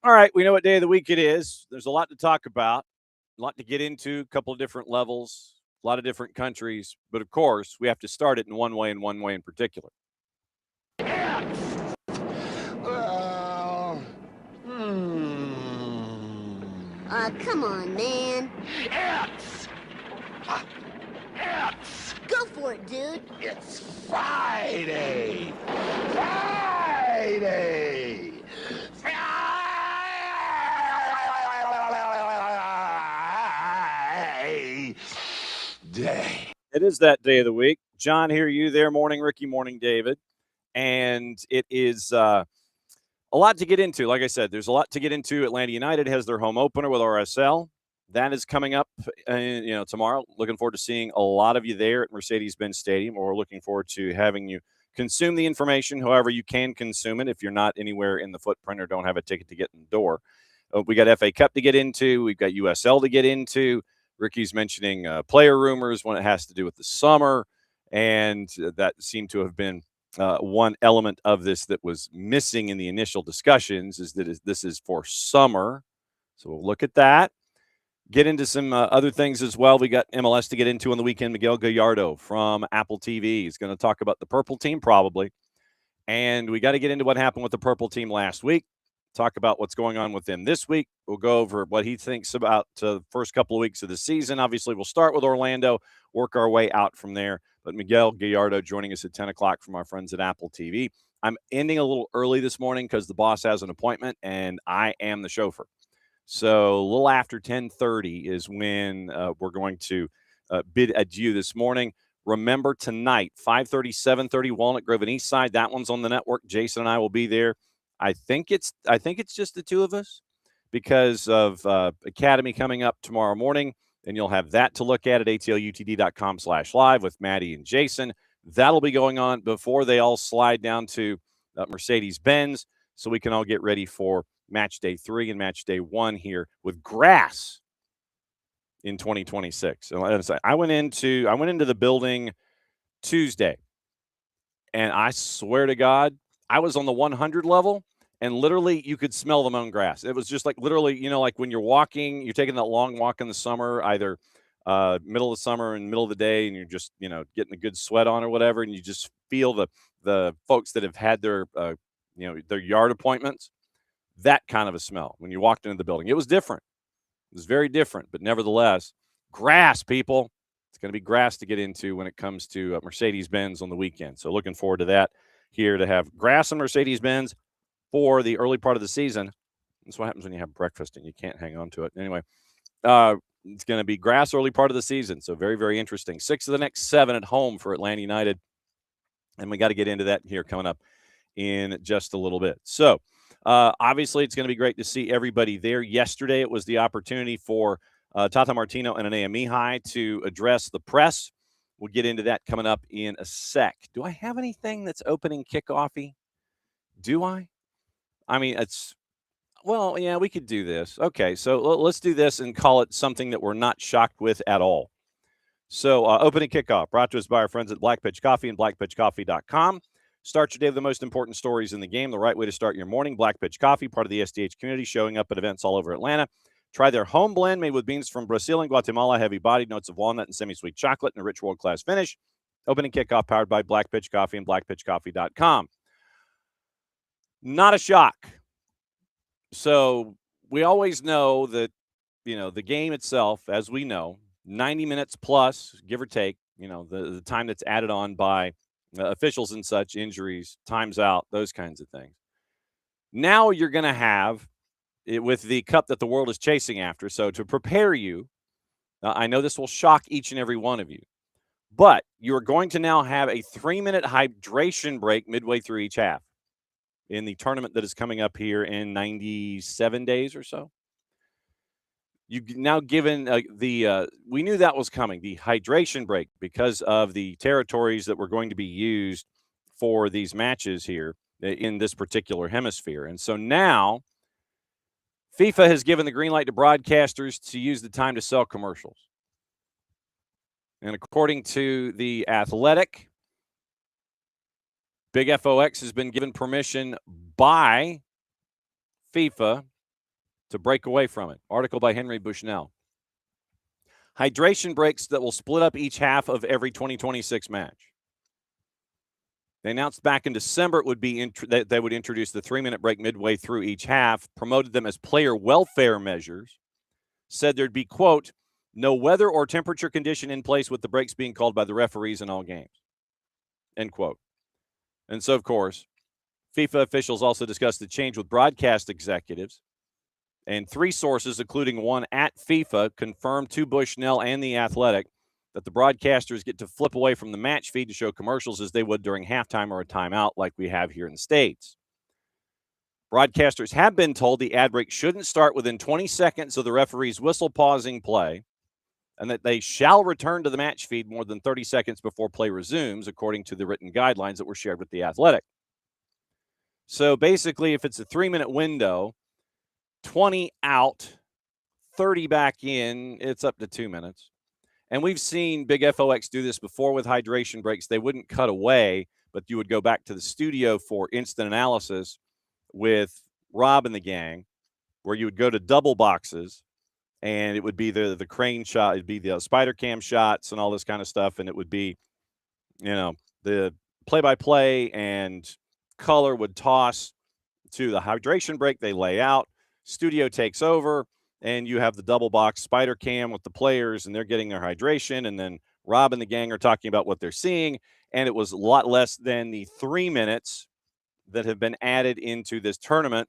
All right, we know what day of the week it is. There's a lot to talk about, a lot to get into, a couple of different levels, a lot of different countries. But of course, we have to start it in one way and one way in particular. Well, come on, man. It's Go for it, dude. It's Friday. Friday. Friday. It is that day of the week. John here, you there. Morning, Ricky. Morning, David. And it is a lot to get into. Like I said, there's a lot to get into. Atlanta United has their home opener with RSL. That is coming up, tomorrow. Looking forward to seeing a lot of you there at Mercedes-Benz Stadium, or we're looking forward to having you consume the information however you can consume it if you're not anywhere in the footprint or don't have a ticket to get in the door. We got FA Cup to get into. We've got USL to get into. Ricky's mentioning player rumors when it has to do with the summer, and that seemed to have been one element of this that was missing in the initial discussions is that this is for summer. So we'll look at that. Get into some other things as well. We got MLS to get into on the weekend. Miguel Gallardo from Apple TV is going to talk about the Purple Team probably. And we got to get into what happened with the Purple Team last week. Talk about what's going on with them this week. We'll go over what he thinks about the first couple of weeks of the season. Obviously, we'll start with Orlando, work our way out from there. But Miguel Gallardo joining us at 10 o'clock from our friends at Apple TV. I'm ending a little early this morning because the boss has an appointment, and I am the chauffeur. So a little after 10:30 is when we're going to bid adieu this morning. Remember tonight, 5:30, 7:30, Walnut Grove and Eastside. That one's on the network. Jason and I will be there. I think it's just the two of us because of Academy coming up tomorrow morning, and you'll have that to look at atlutd.com/live with Maddie and Jason. That'll be going on before they all slide down to Mercedes-Benz, so we can all get ready for match day 3 and match day 1 here with grass in 2026. So I went into the building Tuesday, and I swear to God, I was on the 100 level, and literally you could smell the mown grass. It was just like literally, like when you're walking, you're taking that long walk in the summer, either middle of the summer and middle of the day, and you're just, getting a good sweat on or whatever, and you just feel the folks that have had their yard appointments. That kind of a smell when you walked into the building. It was different. It was very different, but nevertheless, grass, people. It's going to be grass to get into when it comes to Mercedes-Benz on the weekend. So looking forward to that here to have grass and Mercedes-Benz for the early part of the season. That's what happens when you have breakfast and you can't hang on to it. Anyway, it's going to be grass early part of the season. So very, very interesting. 6 of the next 7 at home for Atlanta United. And we got to get into that here coming up in just a little bit. So, obviously, it's going to be great to see everybody there. Yesterday, it was the opportunity for Tata Martino and Anea Mihai to address the press. We'll get into that coming up in a sec. Do I have anything that's opening kickoffy? Do I? I mean, yeah, we could do this. Okay, so let's do this and call it something that we're not shocked with at all. So, opening kickoff brought to us by our friends at Black Pitch Coffee and blackpitchcoffee.com. Start your day with the most important stories in the game. The right way to start your morning. Black Pitch Coffee, part of the SDH community, showing up at events all over Atlanta. Try their home blend made with beans from Brazil and Guatemala, heavy-bodied notes of walnut and semi-sweet chocolate, and a rich world-class finish. Opening kickoff powered by Black Pitch Coffee and blackpitchcoffee.com. Not a shock. So we always know that, the game itself, as we know, 90 minutes plus, give or take, the time that's added on by officials and such, injuries, times out, those kinds of things. Now you're going to have it with the cup that the world is chasing after. So to prepare you, I know this will shock each and every one of you, but you're going to now have a 3-minute hydration break midway through each half in the tournament that is coming up here in 97 days or so. You've now given we knew that was coming, the hydration break, because of the territories that were going to be used for these matches here in this particular hemisphere. And so now FIFA has given the green light to broadcasters to use the time to sell commercials. And according to The Athletic, Big FOX has been given permission by FIFA to break away from it. Article by Henry Bushnell. Hydration breaks that will split up each half of every 2026 match. They announced back in December it would be that they would introduce the 3-minute break midway through each half, promoted them as player welfare measures, said there'd be, quote, no weather or temperature condition in place with the breaks being called by the referees in all games, end quote. And so, of course, FIFA officials also discussed the change with broadcast executives. And 3 sources, including one at FIFA, confirmed to Bushnell and The Athletic that the broadcasters get to flip away from the match feed to show commercials as they would during halftime or a timeout like we have here in the States. Broadcasters have been told the ad break shouldn't start within 20 seconds of the referee's whistle pausing play, and that they shall return to the match feed more than 30 seconds before play resumes, according to the written guidelines that were shared with The Athletic. So basically, if it's a 3-minute window, 20 out, 30 back in, it's up to 2 minutes. And we've seen Big FOX do this before with hydration breaks. They wouldn't cut away, but you would go back to the studio for instant analysis with Rob and the gang, where you would go to double boxes, and it would be the crane shot, it'd be the spider cam shots and all this kind of stuff, and it would be, the play-by-play, and color would toss to the hydration break. They lay out, studio takes over, and you have the double box spider cam with the players, and they're getting their hydration, and then Rob and the gang are talking about what they're seeing, and it was a lot less than the 3 minutes that have been added into this tournament.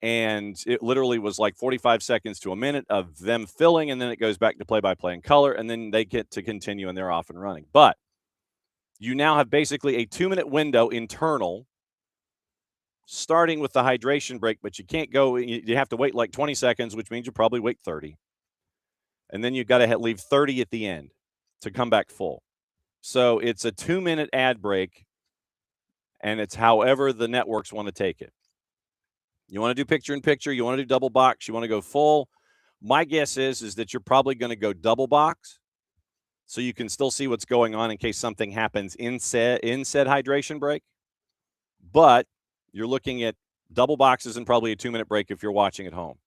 And it literally was like 45 seconds to a minute of them filling, and then it goes back to play-by-play and color, and then they get to continue, and they're off and running. But you now have basically a 2-minute window internal, starting with the hydration break, but you can't go, you have to wait like 20 seconds, which means you probably wait 30. And then you've got to leave 30 at the end to come back full. So it's a 2-minute ad break, and it's however the networks want to take it. You want to do picture-in-picture, you want to do double box, you want to go full. My guess is that you're probably going to go double box, so you can still see what's going on in case something happens in said hydration break. But you're looking at double boxes and probably a 2-minute break if you're watching at home.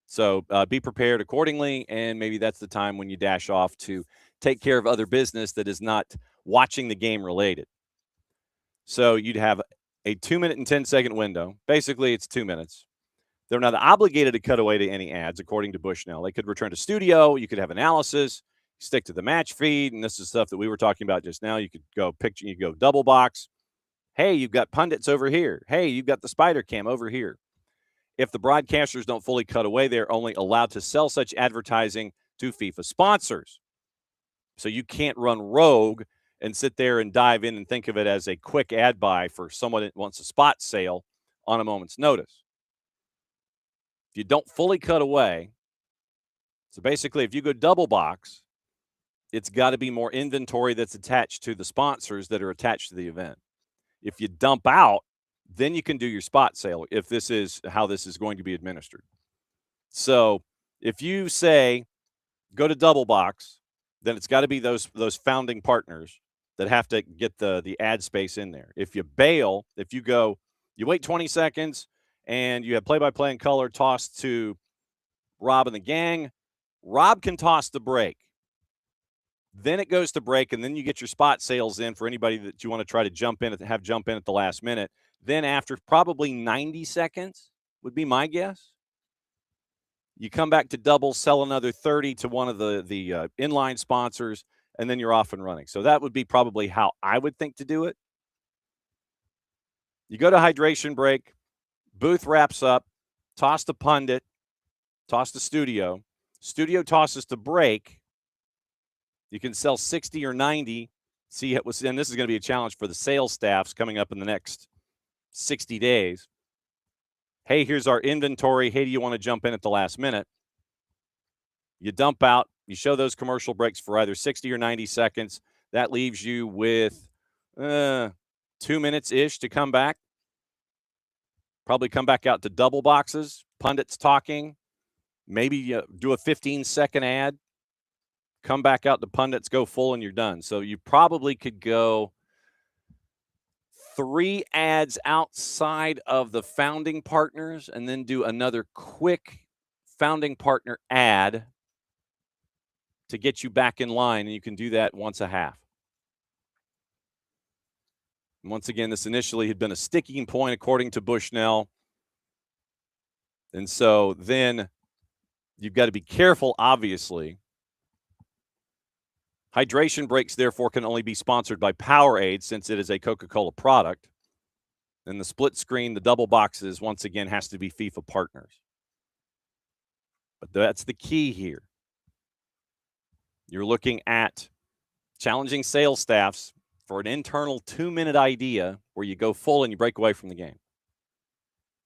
So be prepared accordingly, and maybe that's the time when you dash off to take care of other business that is not watching the game related. So you'd have a 2-minute and 10-second window. Basically, it's 2 minutes. They're not obligated to cut away to any ads, according to Bushnell. They could return to studio. You could have analysis, stick to the match feed, and this is stuff that we were talking about just now. You could go picture, you go double box. Hey, you've got pundits over here. Hey, you've got the spider cam over here. If the broadcasters don't fully cut away, they're only allowed to sell such advertising to FIFA sponsors. So you can't run rogue and sit there and dive in and think of it as a quick ad buy for someone that wants a spot sale on a moment's notice. If you don't fully cut away, so basically if you go double box, it's got to be more inventory that's attached to the sponsors that are attached to the event. If you dump out, then you can do your spot sale if this is how this is going to be administered. So if you say go to double box, then it's got to be those founding partners that have to get the ad space in there. If you bail, if you wait 20 seconds and you have play-by-play and color tossed to Rob and the gang, Rob can toss the break. Then it goes to break, and then you get your spot sales in for anybody that you want to try to jump in at the last minute. Then after probably 90 seconds would be my guess, you come back to double, sell another 30 to one of the inline sponsors, and then you're off and running. So that would be probably how I would think to do it. You go to hydration break, booth wraps up, toss the pundit, toss the studio tosses to break. You can sell 60 or 90. And this is going to be a challenge for the sales staffs coming up in the next 60 days. Hey, here's our inventory. Hey, do you want to jump in at the last minute? You dump out. You show those commercial breaks for either 60 or 90 seconds. That leaves you with 2 minutes-ish to come back. Probably come back out to double boxes, pundits talking. Maybe do a 15-second ad. Come back out to pundits, go full, and you're done. So you probably could go 3 ads outside of the founding partners and then do another quick founding partner ad to get you back in line, and you can do that once a half. And once again, this initially had been a sticking point according to Bushnell. And so then you've got to be careful, obviously. Hydration breaks, therefore, can only be sponsored by Powerade since it is a Coca-Cola product. And the split screen, the double boxes, once again, has to be FIFA partners. But that's the key here. You're looking at challenging sales staffs for an internal 2-minute idea where you go full and you break away from the game.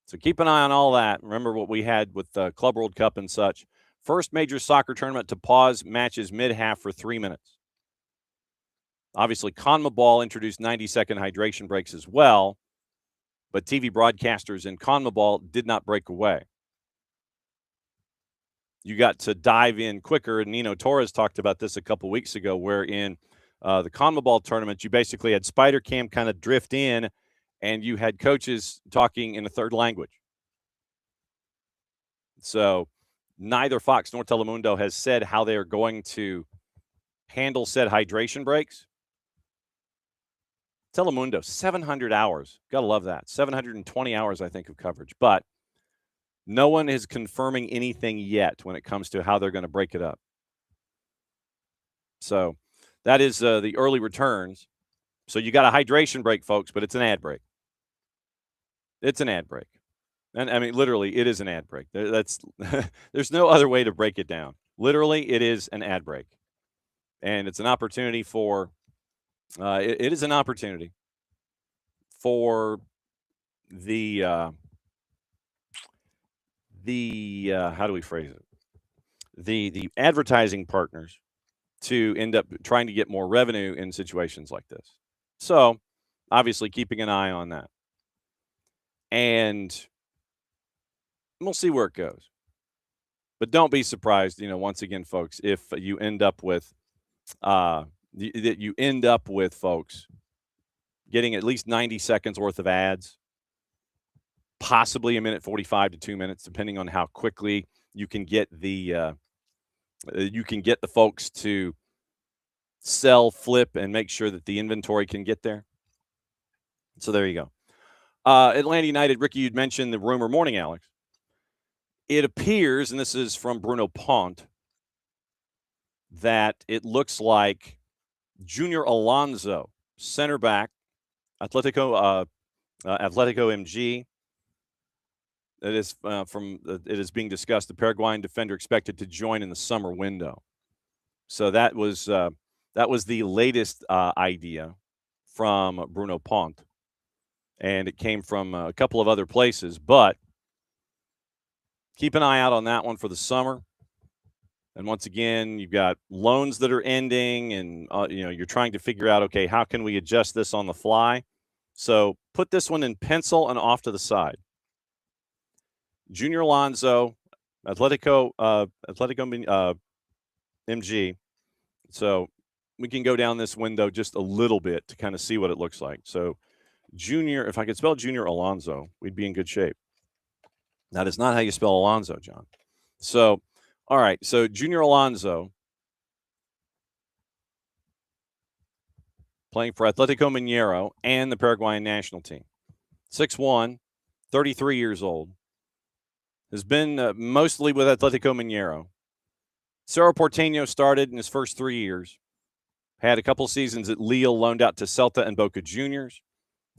So keep an eye on all that. Remember what we had with the Club World Cup and such. First major soccer tournament to pause matches mid-half for 3 minutes. Obviously, CONMEBOL introduced 90-second hydration breaks as well, but TV broadcasters in CONMEBOL did not break away. You got to dive in quicker, and Nino Torres talked about this a couple weeks ago, where in the CONMEBOL tournament, you basically had Spider Cam kind of drift in, and you had coaches talking in a third language. So neither Fox nor Telemundo has said how they are going to handle said hydration breaks. Telemundo, 700 hours. Got to love that. 720 hours, I think, of coverage. But no one is confirming anything yet when it comes to how they're going to break it up. So that is the early returns. So you got a hydration break, folks, but it's an ad break. It's an ad break. And I mean, literally, it is an ad break. That's there's no other way to break it down. Literally, it is an ad break. And it's an opportunity for it is an opportunity for the how do we phrase it? The advertising partners to end up trying to get more revenue in situations like this. So, obviously, keeping an eye on that. And we'll see where it goes. But don't be surprised, once again, folks, if you end up with folks getting at least 90 seconds worth of ads, possibly a minute 45 to 2 minutes, depending on how quickly you can get the folks to sell, flip, and make sure that the inventory can get there. So there you go. Atlanta United, Ricky, you'd mentioned the rumor. Morning, Alex. It appears, and this is from Bruno Pont, that it looks like Junior Alonso, center back, Atletico MG. It is being discussed. The Paraguayan defender expected to join in the summer window. So that was the latest idea from Bruno Pont, and it came from a couple of other places. But keep an eye out on that one for the summer. And once again, you've got loans that are ending, and you're trying to figure out, okay, how can we adjust this on the fly? So put this one in pencil and off to the side. Junior Alonso, Atletico MG. So we can go down this window just a little bit to kind of see what it looks like. So Junior, if I could spell Junior Alonso, we'd be in good shape. That is not how you spell Alonso, John. So, all right. So Junior Alonso playing for Atletico Mineiro and the Paraguayan national team. 6'1", 33 years old. Has been mostly with Atletico Mineiro. Cerro Porteño started in his first 3 years. Had a couple seasons at Lille, loaned out to Celta and Boca Juniors.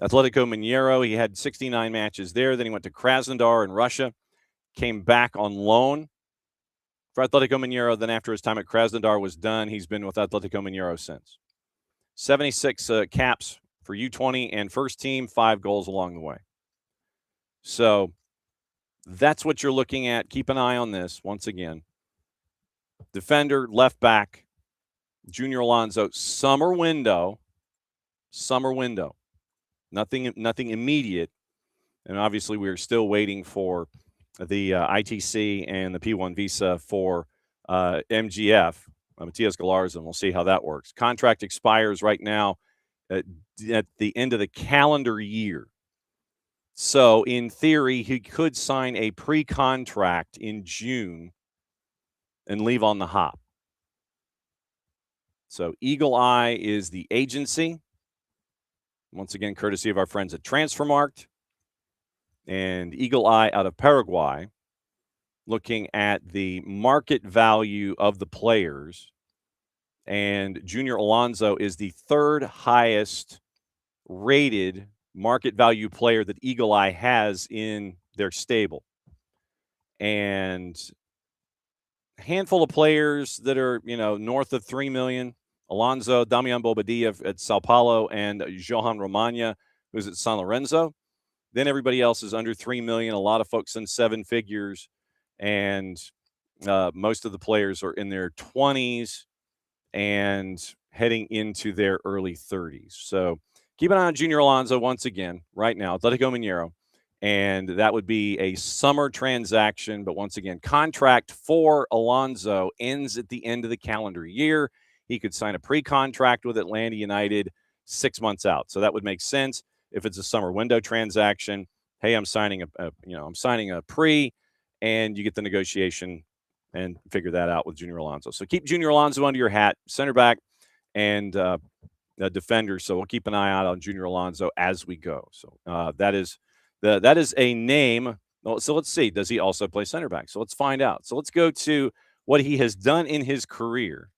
Atletico Mineiro, he had 69 matches there. Then he went to Krasnodar in Russia. Came back on loan for Atletico Mineiro. Then after his time at Krasnodar was done, he's been with Atletico Mineiro since. 76 caps for U20 and first team, 5 goals along the way. So that's what you're looking at. Keep an eye on this once again. Defender, left back, Junior Alonso, summer window. Nothing immediate. And obviously we're still waiting for the ITC and the P1 visa for MGF, Matias Galarza. We'll see how that works. Contract expires right now at the end of the calendar year. So, in theory, he could sign a pre-contract in June and leave on the hop. So, Eagle Eye is the agency. Once again, courtesy of our friends at Transfermarkt. And Eagle Eye out of Paraguay, looking at the market value of the players. And Junior Alonso is the third highest rated market value player that Eagle Eye has in their stable. And a handful of players that are, north of 3 million. Alonso, Damian Bobadilla at Sao Paulo, and Johan Romagna, who's at San Lorenzo. Then everybody else is under 3 million. A lot of folks in 7 figures. And most of the players are in their 20s and heading into their early 30s. So keep an eye on Junior Alonso once again right now, Atletico Mineiro. And that would be a summer transaction. But once again, contract for Alonso ends at the end of the calendar year. He could sign a pre-contract with Atlanta United 6 months out. So that would make sense if it's a summer window transaction. Hey, I'm signing a pre, and you get the negotiation and figure that out with Junior Alonso. So keep Junior Alonso under your hat, center back and defender. So we'll keep an eye out on Junior Alonso as we go. So that is a name. Well, so let's see. Does he also play center back? So let's find out. So let's go to what he has done in his career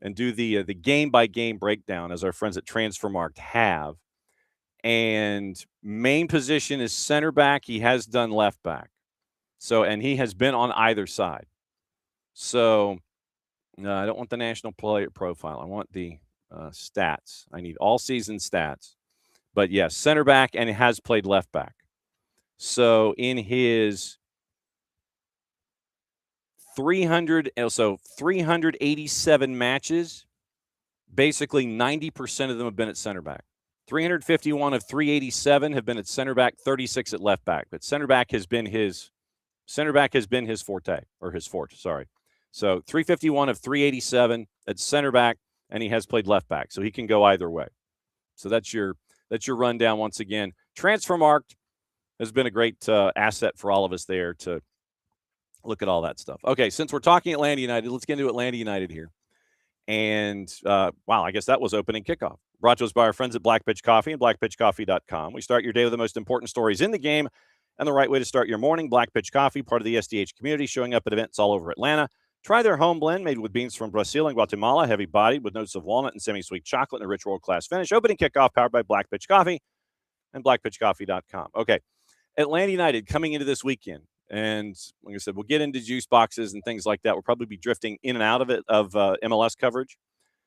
and do the game-by-game breakdown as our friends at Transfermarkt have. And main position is center back. He has done left back. So, and he has been on either side. So, I don't want the national player profile. I want the stats. I need all season stats. But yes, center back, and he has played left back. So, in his 387 matches, basically 90% of them have been at center back. 351 of 387 have been at center back, 36 at left back. But center back has been his forte, or his forte, sorry. So 351 of 387 at center back, and he has played left back. So he can go either way. So that's your rundown once again. Transfermarkt has been a great asset for all of us there to look at all that stuff. Okay, since we're talking Atlanta United, let's get into Atlanta United here. And, wow, I guess that was opening kickoff. Brought to us by our friends at Black Pitch Coffee and blackpitchcoffee.com. We start your day with the most important stories in the game and the right way to start your morning. Black Pitch Coffee, part of the SDH community, showing up at events all over Atlanta. Try their home blend made with beans from Brazil and Guatemala, heavy-bodied with notes of walnut and semi-sweet chocolate and a rich world-class finish. Opening kickoff powered by Black Pitch Coffee and blackpitchcoffee.com. Okay, Atlanta United coming into this weekend. And like I said, we'll get into juice boxes and things like that. We'll probably be drifting in and out of it, of MLS coverage,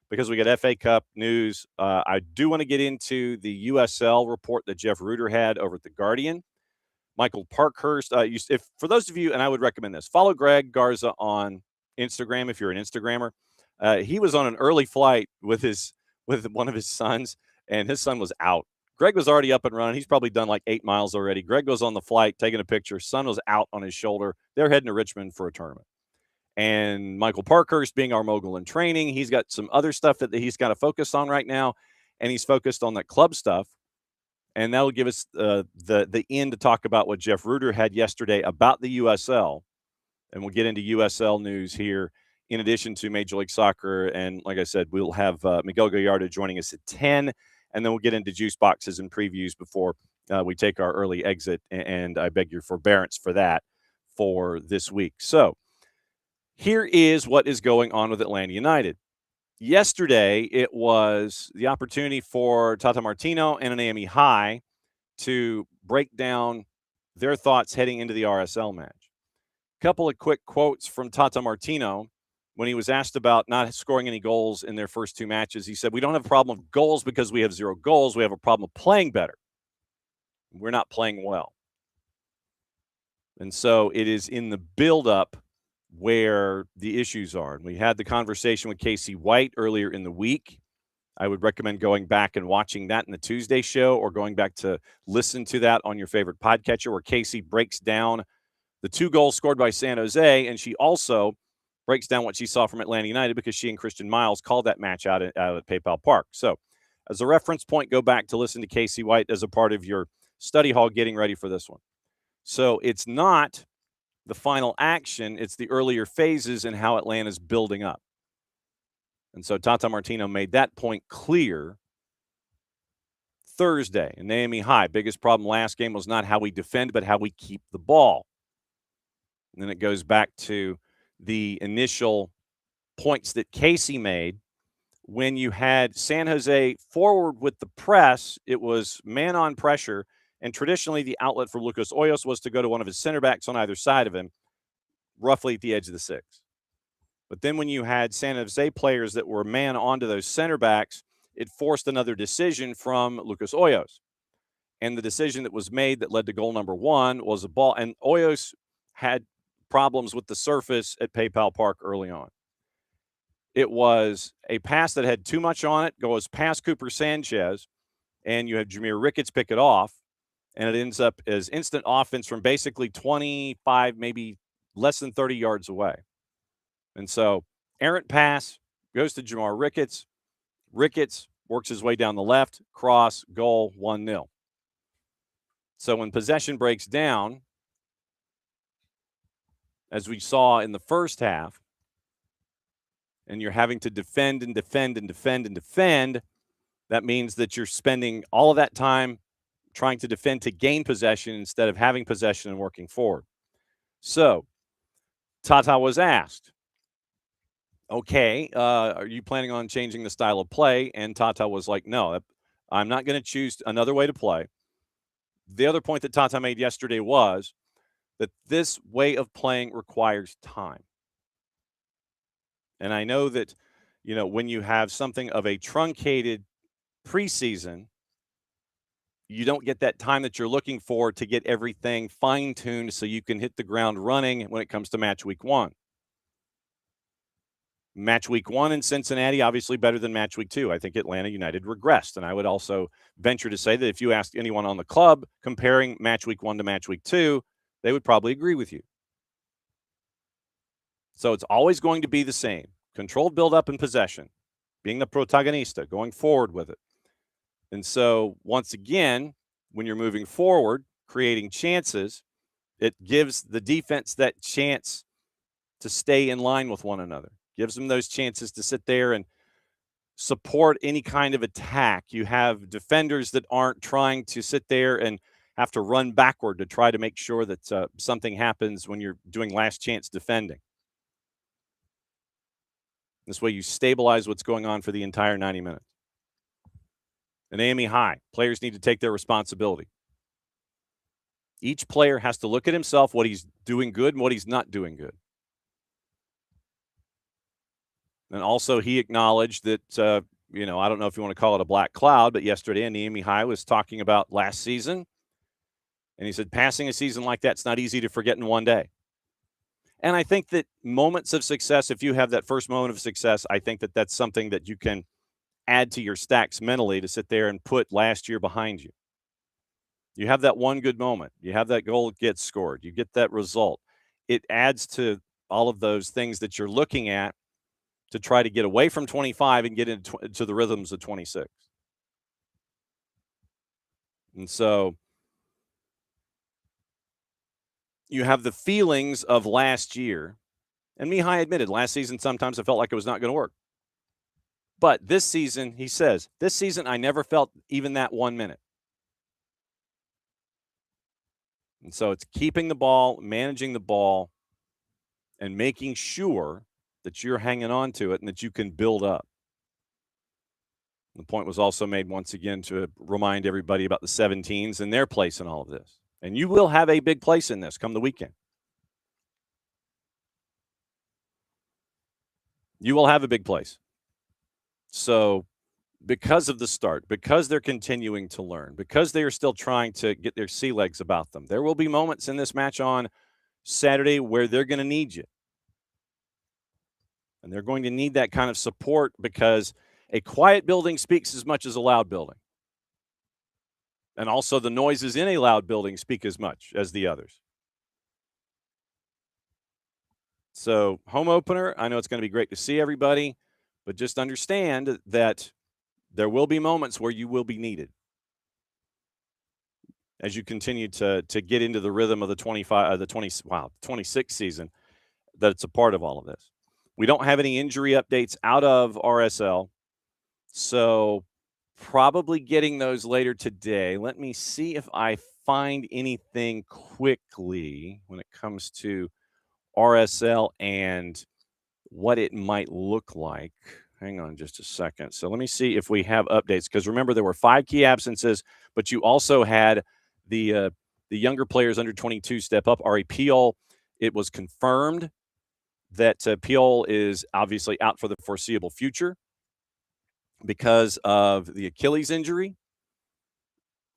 because we got FA Cup news. I do want to get into the USL report that Jeff Ruder had over at The Guardian. Michael Parkhurst. For those of you, and I would recommend this, follow Greg Garza on Instagram if you're an Instagrammer. He was on an early flight with one of his sons, and his son was out. Greg was already up and running. He's probably done like 8 miles already. Greg goes on the flight, taking a picture. Son was out on his shoulder. They're heading to Richmond for a tournament. And Michael Parkhurst, being our mogul in training, he's got some other stuff that he's got to focus on right now, and he's focused on that club stuff. And that'll give us the end to talk about what Jeff Ruder had yesterday about the USL. And we'll get into USL news here in addition to Major League Soccer. And like I said, we'll have Miguel Gallardo joining us at 10. And then we'll get into juice boxes and previews before we take our early exit. And I beg your forbearance for that for this week. So here is what is going on with Atlanta United. Yesterday, it was the opportunity for Tata Martino and Anami High to break down their thoughts heading into the RSL match. A couple of quick quotes from Tata Martino. When he was asked about not scoring any goals in their first 2 matches, he said, "We don't have a problem with goals because we have 0 goals. We have a problem of playing better. We're not playing well." And so it is in the buildup where the issues are. And we had the conversation with Casey White earlier in the week. I would recommend going back and watching that in the Tuesday show, or going back to listen to that on your favorite podcatcher, where Casey breaks down the 2 goals scored by San Jose, and she also breaks down what she saw from Atlanta United, because she and Christian Miles called that match out at PayPal Park. So As a reference point, go back to listen to Casey White as a part of your study hall getting ready for this one. So it's not the final action, it's the earlier phases and how Atlanta's building up. And so Tata Martino made that point clear Thursday in Miami High. Biggest problem last game was not how we defend, but how we keep the ball. And then it goes back to the initial points that Casey made. When you had San Jose forward with the press, it was man on pressure. And traditionally, the outlet for Lucas Hoyos was to go to one of his center backs on either side of him, roughly at the edge of the six. But then when you had San Jose players that were man onto those center backs, it forced another decision from Lucas Hoyos. And the decision that was made that led to goal number one was a ball. And Hoyos had problems with the surface at PayPal Park early on. It was a pass that had too much on it, goes past Cooper Sanchez, and you have Jameer Ricketts pick it off, and it ends up as instant offense from basically 25, maybe less than 30 yards away. And so errant pass goes to Jamar Ricketts. Ricketts works his way down the left, cross, goal, 1-0. So when possession breaks down, as we saw in the first half, and you're having to defend and defend and defend and defend, that means that you're spending all of that time trying to defend to gain possession instead of having possession and working forward. So Tata was asked, okay, are you planning on changing the style of play? And Tata was like, no, I'm not going to choose another way to play. The other point that Tata made yesterday was that this way of playing requires time. And I know that, when you have something of a truncated preseason, you don't get that time that you're looking for to get everything fine-tuned so you can hit the ground running when it comes to match week one. Match week one in Cincinnati, obviously better than match week two. I think Atlanta United regressed. And I would also venture to say that if you asked anyone on the club comparing match week one to match week two, they would probably agree with you. So it's always going to be the same. Controlled build-up and possession, being the protagonista, going forward with it. And so, once again, when you're moving forward, creating chances, it gives the defense that chance to stay in line with one another. Gives them those chances to sit there and support any kind of attack. You have defenders that aren't trying to sit there and have to run backward to try to make sure that something happens when you're doing last chance defending. This way you stabilize what's going on for the entire 90 minutes. And AME High, players need to take their responsibility. Each player has to look at himself, what he's doing good and what he's not doing good. And also he acknowledged that, I don't know if you want to call it a black cloud, but yesterday AME High was talking about last season. And he said, passing a season like that's not easy to forget in one day. And I think that moments of success, if you have that first moment of success, I think that that's something that you can add to your stacks mentally to sit there and put last year behind you. You have that one good moment. You have that goal that gets scored. You get that result. It adds to all of those things that you're looking at to try to get away from 25 and get into the rhythms of 26. And so you have the feelings of last year. And Mihai admitted last season sometimes I felt like it was not going to work. But this season, he says, this season I never felt even that 1 minute. And so it's keeping the ball, managing the ball, and making sure that you're hanging on to it and that you can build up. The point was also made once again to remind everybody about the 17s and their place in all of this. And you will have a big place in this come the weekend. You will have a big place. So because of the start, because they're continuing to learn, because they are still trying to get their sea legs about them, there will be moments in this match on Saturday where they're going to need you. And they're going to need that kind of support because a quiet building speaks as much as a loud building. And also the noises in a loud building speak as much as the others. So home opener, I know it's going to be great to see everybody, but just understand that there will be moments where you will be needed as you continue to get into the rhythm of the 26 season, that it's a part of all of this. We don't have any injury updates out of RSL, so probably getting those later today. Let me see if I find anything quickly when it comes to RSL and what it might look like. Hang on just a second. So let me see if we have updates, because remember, there were 5 key absences, but you also had the younger players under 22 step up. Ari Piol, it was confirmed that Piol is obviously out for the foreseeable future because of the Achilles injury.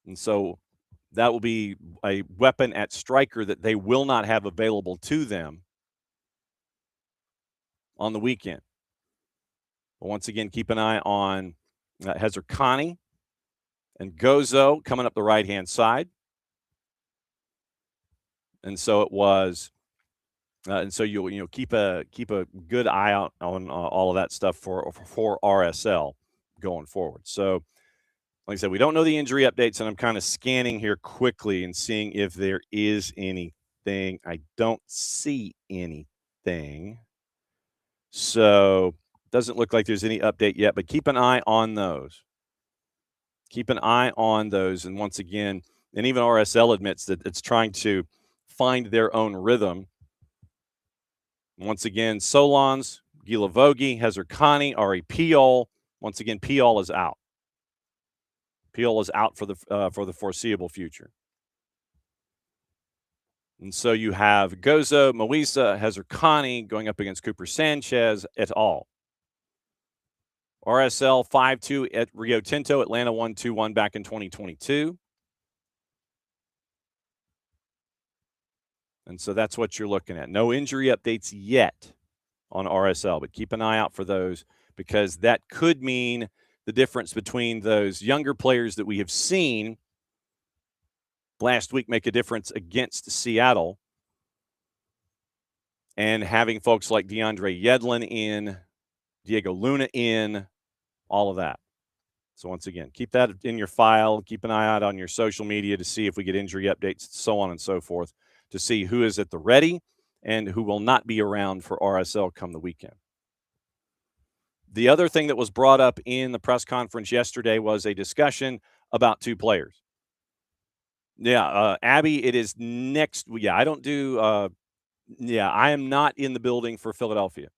And so that will be a weapon at striker that they will not have available to them on the weekend. But once again, keep an eye on Hezer Connie and Gozo coming up the right-hand side. And so it was, and so you'll keep a good eye out on all of that stuff for RSL going forward. So, like I said, we don't know the injury updates, and I'm kind of scanning here quickly and seeing if there is anything. I don't see anything. So doesn't look like there's any update yet, but keep an eye on those. Keep an eye on those. And once again, and even RSL admits that it's trying to find their own rhythm. Once again, Solons, Gilavogi, Hezer Connie, Ari Piol. Once again, Piol is out. Piol is out for the foreseeable future. And so you have Gozo, Moisa, Hezer Connie going up against Cooper Sanchez et al. RSL 5-2 at Rio Tinto, Atlanta 1-2-1 back in 2022. And so that's what you're looking at. No injury updates yet on RSL, but keep an eye out for those, because that could mean the difference between those younger players that we have seen last week make a difference against Seattle, and having folks like DeAndre Yedlin in, Diego Luna in, all of that. So once again, keep that in your file. Keep an eye out on your social media to see if we get injury updates, so on and so forth, to see who is at the ready and who will not be around for RSL come the weekend. The other thing that was brought up in the press conference yesterday was a discussion about 2 players. Yeah, Abby, it is next. Yeah, I don't do. I am not in the building for Philadelphia.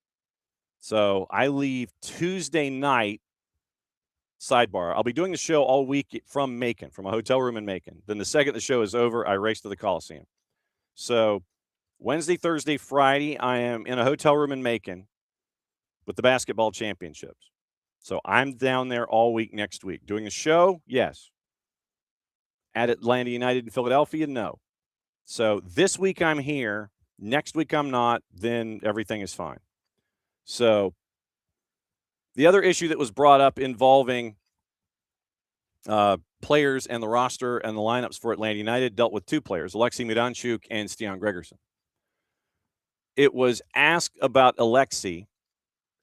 So I leave Tuesday night. Sidebar, I'll be doing the show all week from Macon, from a hotel room in Macon. Then the second the show is over, I race to the Coliseum. So Wednesday, Thursday, Friday, I am in a hotel room in Macon with the basketball championships. So I'm down there all week next week. Doing a show, yes. At Atlanta United in Philadelphia, no. So this week I'm here. Next week I'm not. Then everything is fine. So the other issue that was brought up involving players and the roster and the lineups for Atlanta United dealt with 2 players, Alexei Miranchuk and Stian Gregerson. It was asked about Alexei,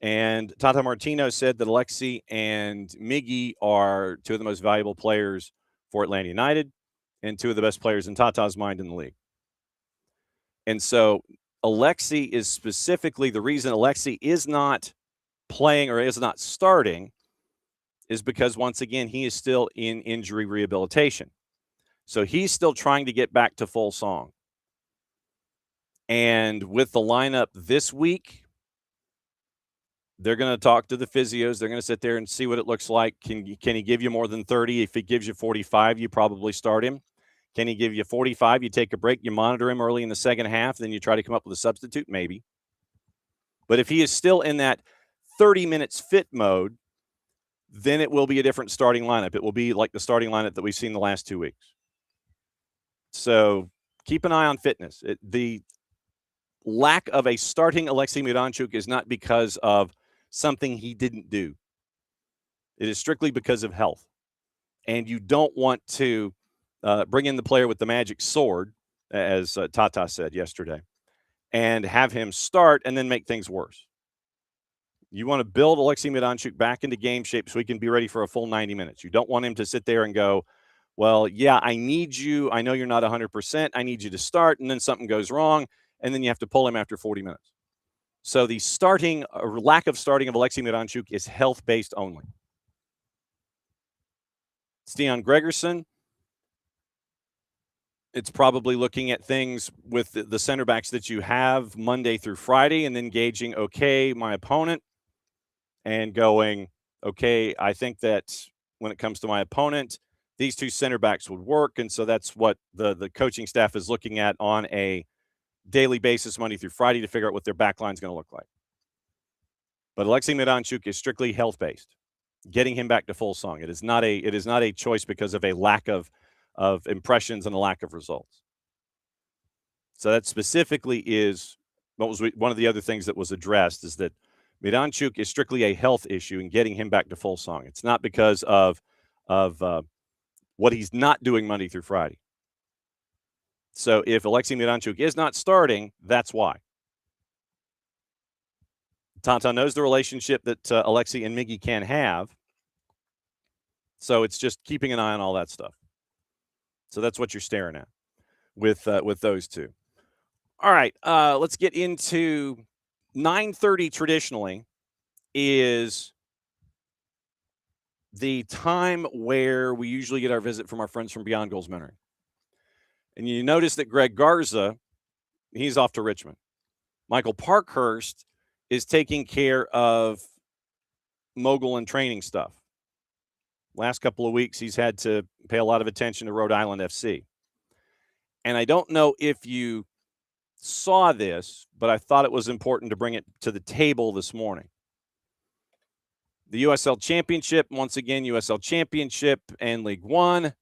and Tata Martino said that Alexei and Miggy are 2 of the most valuable players for Atlanta United and 2 of the best players in Tata's mind in the league. And so Alexei is specifically the reason Alexei is not playing or is not starting is because, once again, he is still in injury rehabilitation. So he's still trying to get back to full song. And with the lineup this week, they're going to talk to the physios. They're going to sit there and see what it looks like. Can he give you more than 30? If he gives you 45, you probably start him. Can he give you 45? You take a break, you monitor him early in the second half, then you try to come up with a substitute, maybe. But if he is still in that 30 minutes fit mode, then it will be a different starting lineup. It will be like the starting lineup that we've seen the last 2 weeks. So keep an eye on fitness. The lack of a starting Alexei Miranchuk is not because of something he didn't do. It is strictly because of health. And you don't want to bring in the player with the magic sword, as Tata said yesterday, and have him start and then make things worse. You want to build Alexei Midanchuk back into game shape so he can be ready for a full 90 minutes. You don't want him to sit there and go, well, yeah, I need you. I know you're not 100%. I need you to start, and then something goes wrong, and then you have to pull him after 40 minutes. So the starting or lack of starting of Alexei Midanchuk is health-based only. Stian Gregerson, it's probably looking at things with the center backs that you have Monday through Friday and then gauging, okay, my opponent, and going, okay, I think that when it comes to my opponent, these two center backs would work. And so that's what the coaching staff is looking at on a daily basis, Monday through Friday, to figure out what their back line is going to look like. But Alexei Midanchuk is strictly health-based, getting him back to full song. It is not a choice because of a lack of impressions and a lack of results. So that specifically is what was one of the other things that was addressed, is that Midanchuk is strictly a health issue in getting him back to full song. It's not because of what he's not doing Monday through Friday. So if Alexei Midanchuk is not starting, that's why. Tata knows the relationship that Alexei and Miggy can have. So it's just keeping an eye on all that stuff. So that's what you're staring at with those two. All right, let's get into 9:30 traditionally is the time where we usually get our visit from our friends from Beyond Goals Mentoring. And you notice that Greg Garza, he's off to Richmond. Michael Parkhurst is taking care of mogul and training stuff. Last couple of weeks, he's had to pay a lot of attention to Rhode Island FC. And I don't know if you saw this, but I thought it was important to bring it to the table this morning. The USL Championship, once again, USL Championship and League One,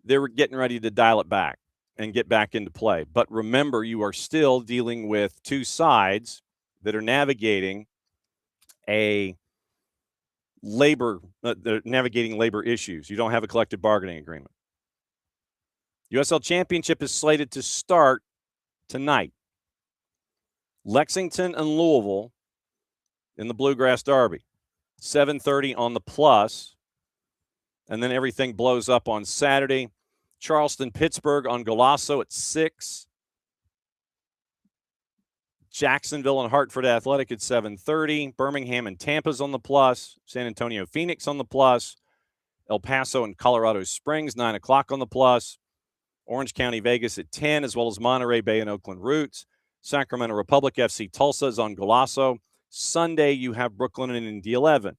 they were getting ready to dial it back and get back into play. But remember, you are still dealing with two sides that are navigating they're navigating labor issues. You don't have a collective bargaining agreement. USL Championship is slated to start tonight. Lexington and Louisville in the Bluegrass Derby. 7:30 on the Plus. And then everything blows up on Saturday. Charleston, Pittsburgh on Golasso at 6. Jacksonville and Hartford Athletic at 7:30. Birmingham and Tampa's on the Plus. San Antonio, Phoenix on the Plus. El Paso and Colorado Springs, 9 o'clock on the Plus. Orange County, Vegas at 10, as well as Monterey Bay and Oakland Roots. Sacramento Republic FC Tulsa is on Golasso. Sunday, you have Brooklyn and Indy 11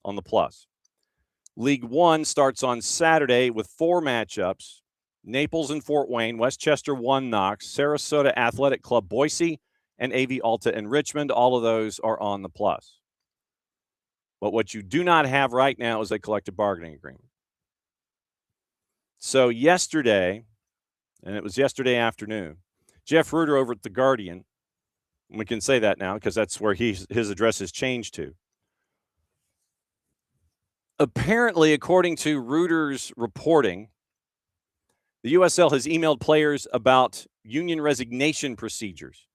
on the Plus. League One starts on Saturday with 4 matchups. Naples and Fort Wayne, Westchester 1 Knox, Sarasota Athletic Club Boise, and AV Alta and Richmond. All of those are on the Plus. But what you do not have right now is a collective bargaining agreement. So yesterday, and it was yesterday afternoon, Jeff Reuter over at The Guardian, we can say that now because that's where his address has changed to. Apparently, according to Reuter's reporting, the USL has emailed players about union resignation procedures.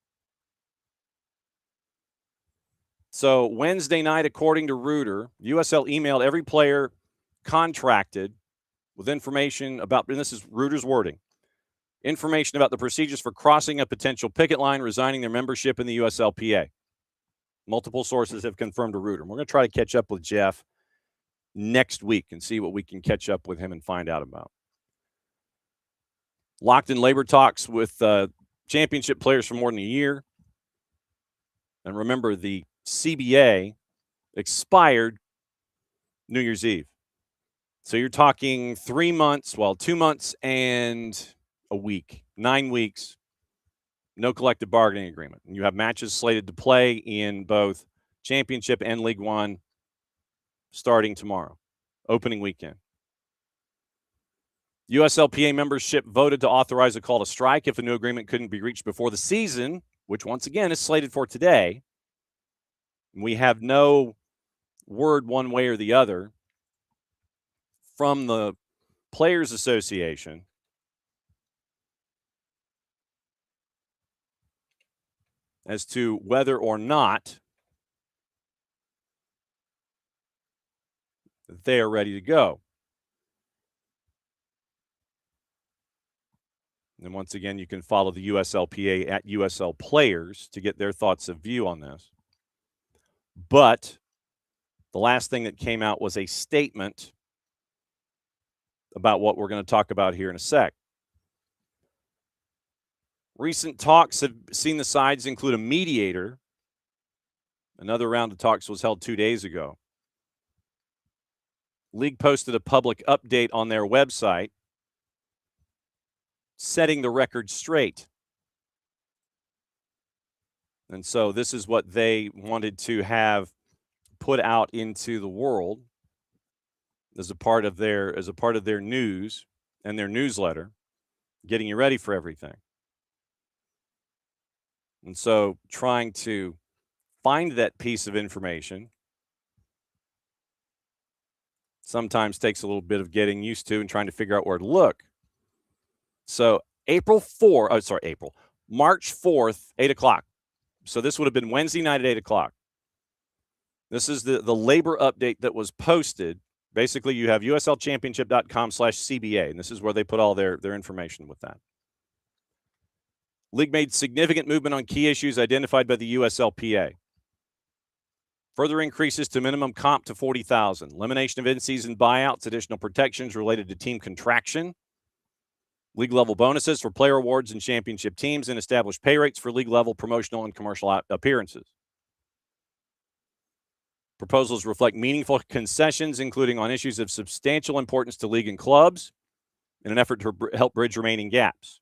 So Wednesday night, according to Reuter, USL emailed every player contracted with information about, and this is Reuter's wording, information about the procedures for crossing a potential picket line, resigning their membership in the USLPA. Multiple sources have confirmed to Reuter. We're going to try to catch up with Jeff next week and see what we can catch up with him and find out about. Locked in labor talks with championship players for more than a year. And remember, the CBA expired New Year's Eve. So you're talking 3 months, 2 months and a week, 9 weeks, no collective bargaining agreement. And you have matches slated to play in both Championship and League One starting tomorrow, opening weekend. USLPA membership voted to authorize a call to strike if a new agreement couldn't be reached before the season, which once again is slated for today. We have no word one way or the other from the Players Association as to whether or not that they are ready to go. And once again, you can follow the USLPA at USL Players to get their thoughts of view on this. But the last thing that came out was a statement about what we're going to talk about here in a sec. Recent talks have seen the sides include a mediator. Another round of talks was held 2 days ago. League posted a public update on their website, setting the record straight. And so this is what they wanted to have put out into the world as a part of their news and their newsletter, getting you ready for everything. And so trying to find that piece of information sometimes takes a little bit of getting used to and trying to figure out where to look. So March 4th, 8 o'clock. So this would have been Wednesday night at 8 o'clock. This is the labor update that was posted. Basically, you have uslchampionship.com/CBA, and this is where they put all their information with that. League made significant movement on key issues identified by the USLPA. Further increases to minimum comp to $40,000, elimination of in-season buyouts, additional protections related to team contraction, league-level bonuses for player awards and championship teams, and established pay rates for league-level promotional and commercial appearances. Proposals reflect meaningful concessions, including on issues of substantial importance to league and clubs, in an effort to help bridge remaining gaps.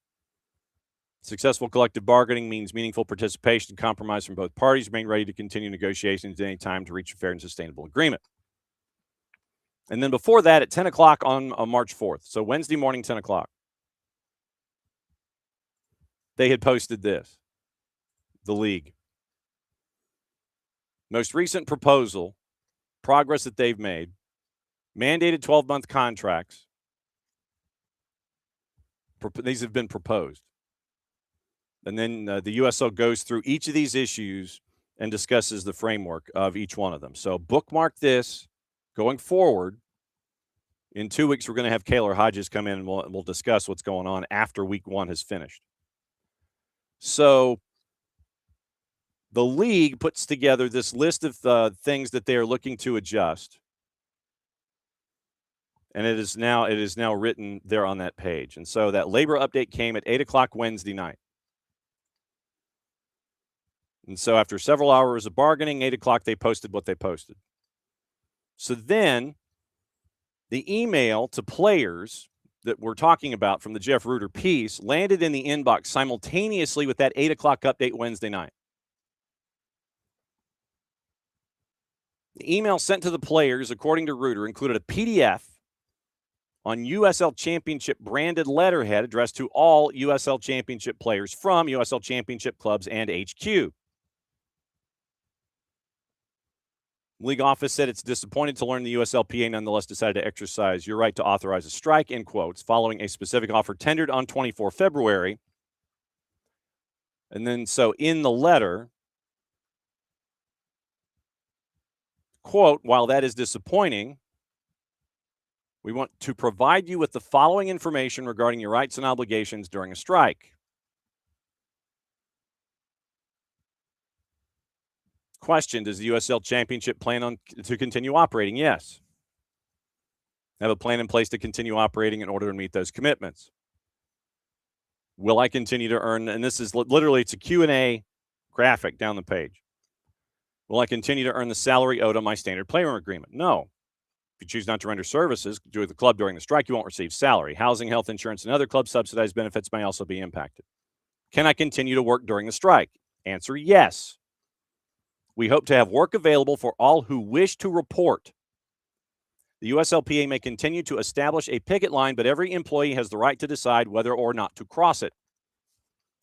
Successful collective bargaining means meaningful participation and compromise from both parties. Remain ready to continue negotiations at any time to reach a fair and sustainable agreement. And then before that, at 10 o'clock on March 4th, so Wednesday morning, 10 o'clock, they had posted this, the league. Most recent proposal, progress that they've made, mandated 12-month contracts. These have been proposed. And then the USL goes through each of these issues and discusses the framework of each one of them. So bookmark this going forward. In 2 weeks, we're going to have Kaylor Hodges come in and we'll discuss what's going on after week one has finished. So the league puts together this list of things that they are looking to adjust. And it is now written there on that page. And so that labor update came at 8 o'clock Wednesday night. And so after several hours of bargaining, 8 o'clock, they posted what they posted. So then the email to players that we're talking about from the Jeff Reuter piece landed in the inbox simultaneously with that 8 o'clock update Wednesday night. The email sent to the players, according to Reuter, included a PDF on USL Championship branded letterhead addressed to all USL Championship players from USL Championship clubs and HQ. League office said it's disappointed to learn the USLPA nonetheless decided to exercise your right to authorize a strike, in quotes, following a specific offer tendered on 24 February. And then so in the letter, quote, while that is disappointing, we want to provide you with the following information regarding your rights and obligations during a strike. Question, does the USL Championship plan to continue operating? Yes. Have a plan in place to continue operating in order to meet those commitments. Will I continue to earn, and this is literally, it's a Q&A graphic down the page. Will I continue to earn the salary owed on my standard player agreement? No. If you choose not to render services to the club during the strike, you won't receive salary. Housing, health insurance, and other club subsidized benefits may also be impacted. Can I continue to work during the strike? Answer, yes. We hope to have work available for all who wish to report. The USLPA may continue to establish a picket line, but every employee has the right to decide whether or not to cross it.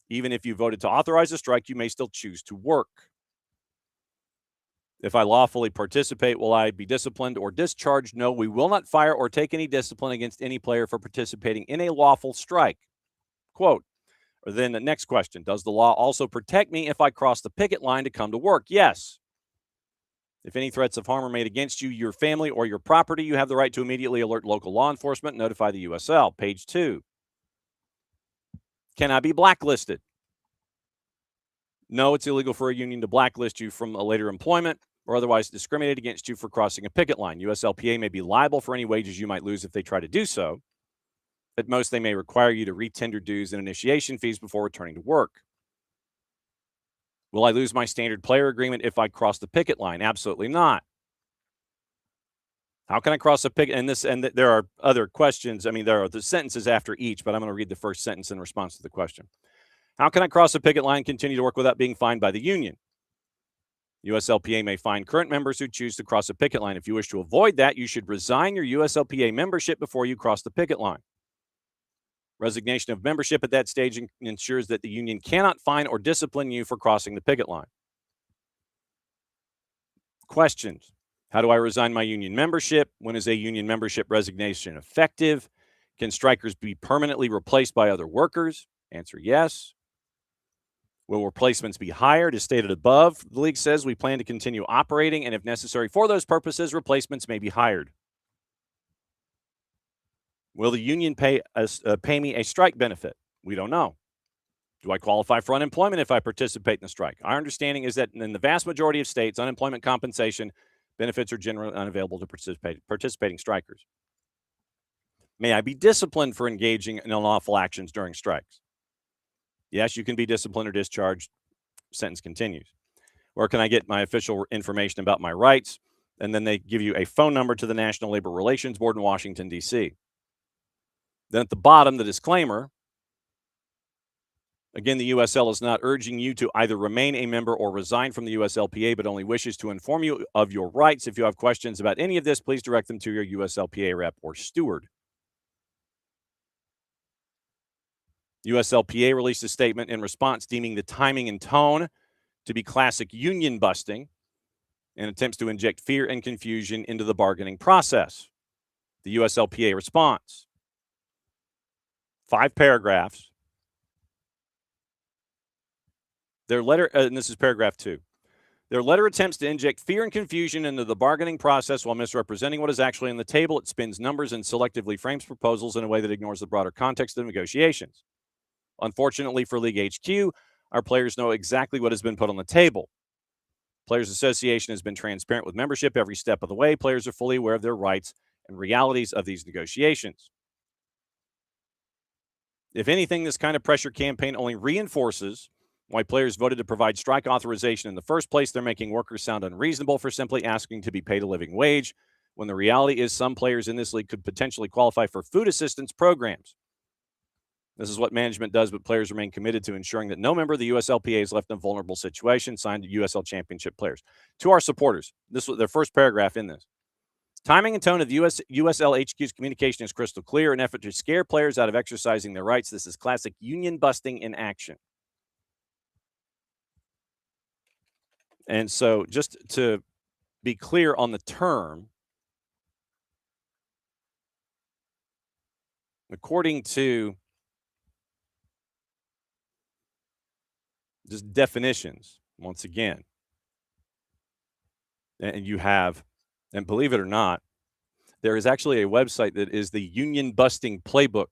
Even if you voted to authorize a strike, you may still choose to work. If I lawfully participate, will I be disciplined or discharged? No, we will not fire or take any discipline against any player for participating in a lawful strike. Quote, or then the next question, does the law also protect me if I cross the picket line to come to work? Yes. If any threats of harm are made against you, your family, or your property, you have the right to immediately alert local law enforcement and notify the USL. Page 2. Can I be blacklisted? No, it's illegal for a union to blacklist you from a later employment or otherwise discriminate against you for crossing a picket line. USLPA may be liable for any wages you might lose if they try to do so. At most, they may require you to retender dues and initiation fees before returning to work. Will I lose my standard player agreement if I cross the picket line? Absolutely not. How can I cross a picket? And there are other questions. I mean, there are the sentences after each, but I'm going to read the first sentence in response to the question. How can I cross a picket line and continue to work without being fined by the union? USLPA may fine current members who choose to cross a picket line. If you wish to avoid that, you should resign your USLPA membership before you cross the picket line. Resignation of membership at that stage ensures that the union cannot fine or discipline you for crossing the picket line. Questions. How do I resign my union membership? When is a union membership resignation effective? Can strikers be permanently replaced by other workers? Answer yes. Will replacements be hired? As stated above, the league says we plan to continue operating, and if necessary for those purposes, replacements may be hired. Will the union pay me a strike benefit? We don't know. Do I qualify for unemployment if I participate in the strike? Our understanding is that in the vast majority of states, unemployment compensation benefits are generally unavailable to participating strikers. May I be disciplined for engaging in unlawful actions during strikes? Yes, you can be disciplined or discharged. Sentence continues. Where can I get my official information about my rights? And then they give you a phone number to the National Labor Relations Board in Washington, D.C. Then at the bottom, the disclaimer. Again, the USL is not urging you to either remain a member or resign from the USLPA, but only wishes to inform you of your rights. If you have questions about any of this, please direct them to your USLPA rep or steward. USLPA released a statement in response deeming the timing and tone to be classic union busting and attempts to inject fear and confusion into the bargaining process. The USLPA response. 5 paragraphs. Their letter, and this is paragraph 2. Their letter attempts to inject fear and confusion into the bargaining process while misrepresenting what is actually on the table. It spins numbers and selectively frames proposals in a way that ignores the broader context of negotiations. Unfortunately for League HQ, our players know exactly what has been put on the table. Players Association has been transparent with membership every step of the way. Players are fully aware of their rights and realities of these negotiations. If anything, this kind of pressure campaign only reinforces why players voted to provide strike authorization in the first place. They're making workers sound unreasonable for simply asking to be paid a living wage, when the reality is some players in this league could potentially qualify for food assistance programs. This is what management does, but players remain committed to ensuring that no member of the USLPA is left in a vulnerable situation. Signed to USL Championship players. To our supporters, this was their first paragraph in this. Timing and tone of USL HQ's communication is crystal clear, an effort to scare players out of exercising their rights. This is classic union busting in action. And so just to be clear on the term, according to just definitions, once again, and you have, and believe it or not, there is actually a website that is the Union Busting Playbook.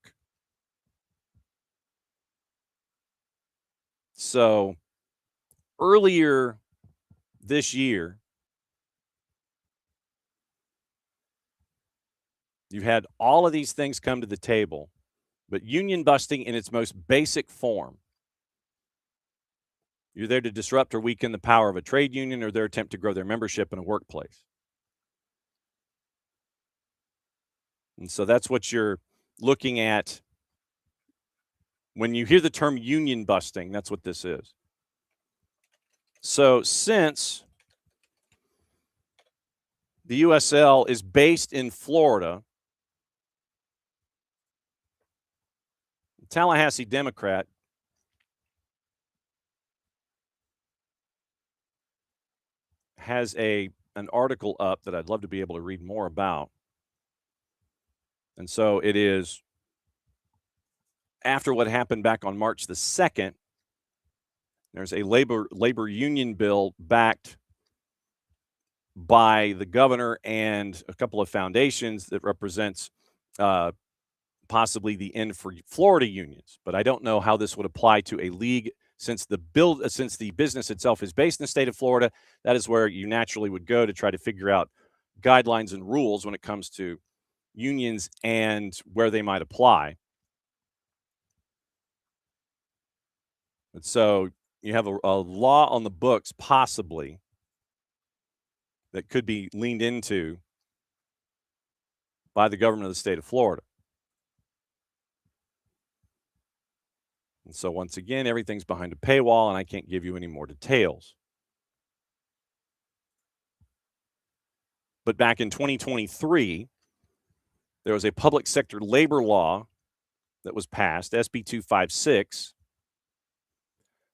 So earlier this year, you've had all of these things come to the table, but union busting in its most basic form. You're there to disrupt or weaken the power of a trade union or their attempt to grow their membership in a workplace. And so that's what you're looking at when you hear the term union busting. That's what this is. So since the USL is based in Florida, the Tallahassee Democrat has an article up that I'd love to be able to read more about. And so it is after what happened back on March the 2nd, there's a labor union bill backed by the governor and a couple of foundations that represents possibly the end for Florida unions. But I don't know how this would apply to a league since the business itself is based in the state of Florida. That is where you naturally would go to try to figure out guidelines and rules when it comes to unions and where they might apply. And so you have a law on the books possibly that could be leaned into by the government of the state of Florida. And so once again, everything's behind a paywall, and I can't give you any more details. But back in 2023, there was a public sector labor law that was passed, SB 256,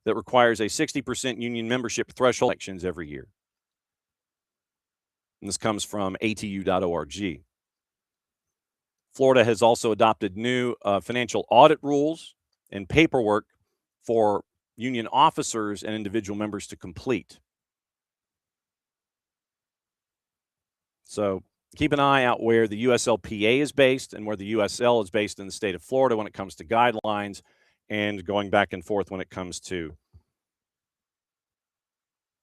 that requires a 60% union membership threshold elections every year. And this comes from atu.org. Florida has also adopted new financial audit rules and paperwork for union officers and individual members to complete. So keep an eye out where the USLPA is based and where the USL is based in the state of Florida when it comes to guidelines and going back and forth when it comes to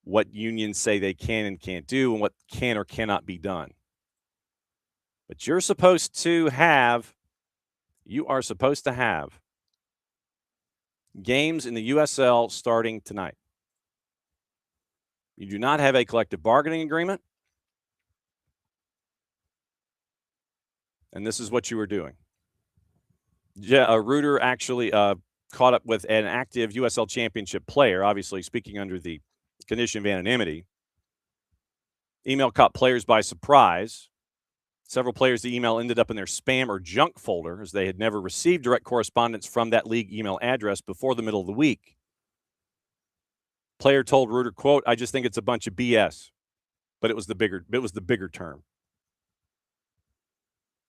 what unions say they can and can't do and what can or cannot be done. But you are supposed to have games in the USL starting tonight. You do not have a collective bargaining agreement. And this is what you were doing. Reuter actually caught up with an active USL championship player, obviously speaking under the condition of anonymity. Email caught players by surprise. Several players, the email ended up in their spam or junk folder as they had never received direct correspondence from that league email address before the middle of the week. Player told Reuter, quote, "I just think it's a bunch of BS." But it was the bigger term.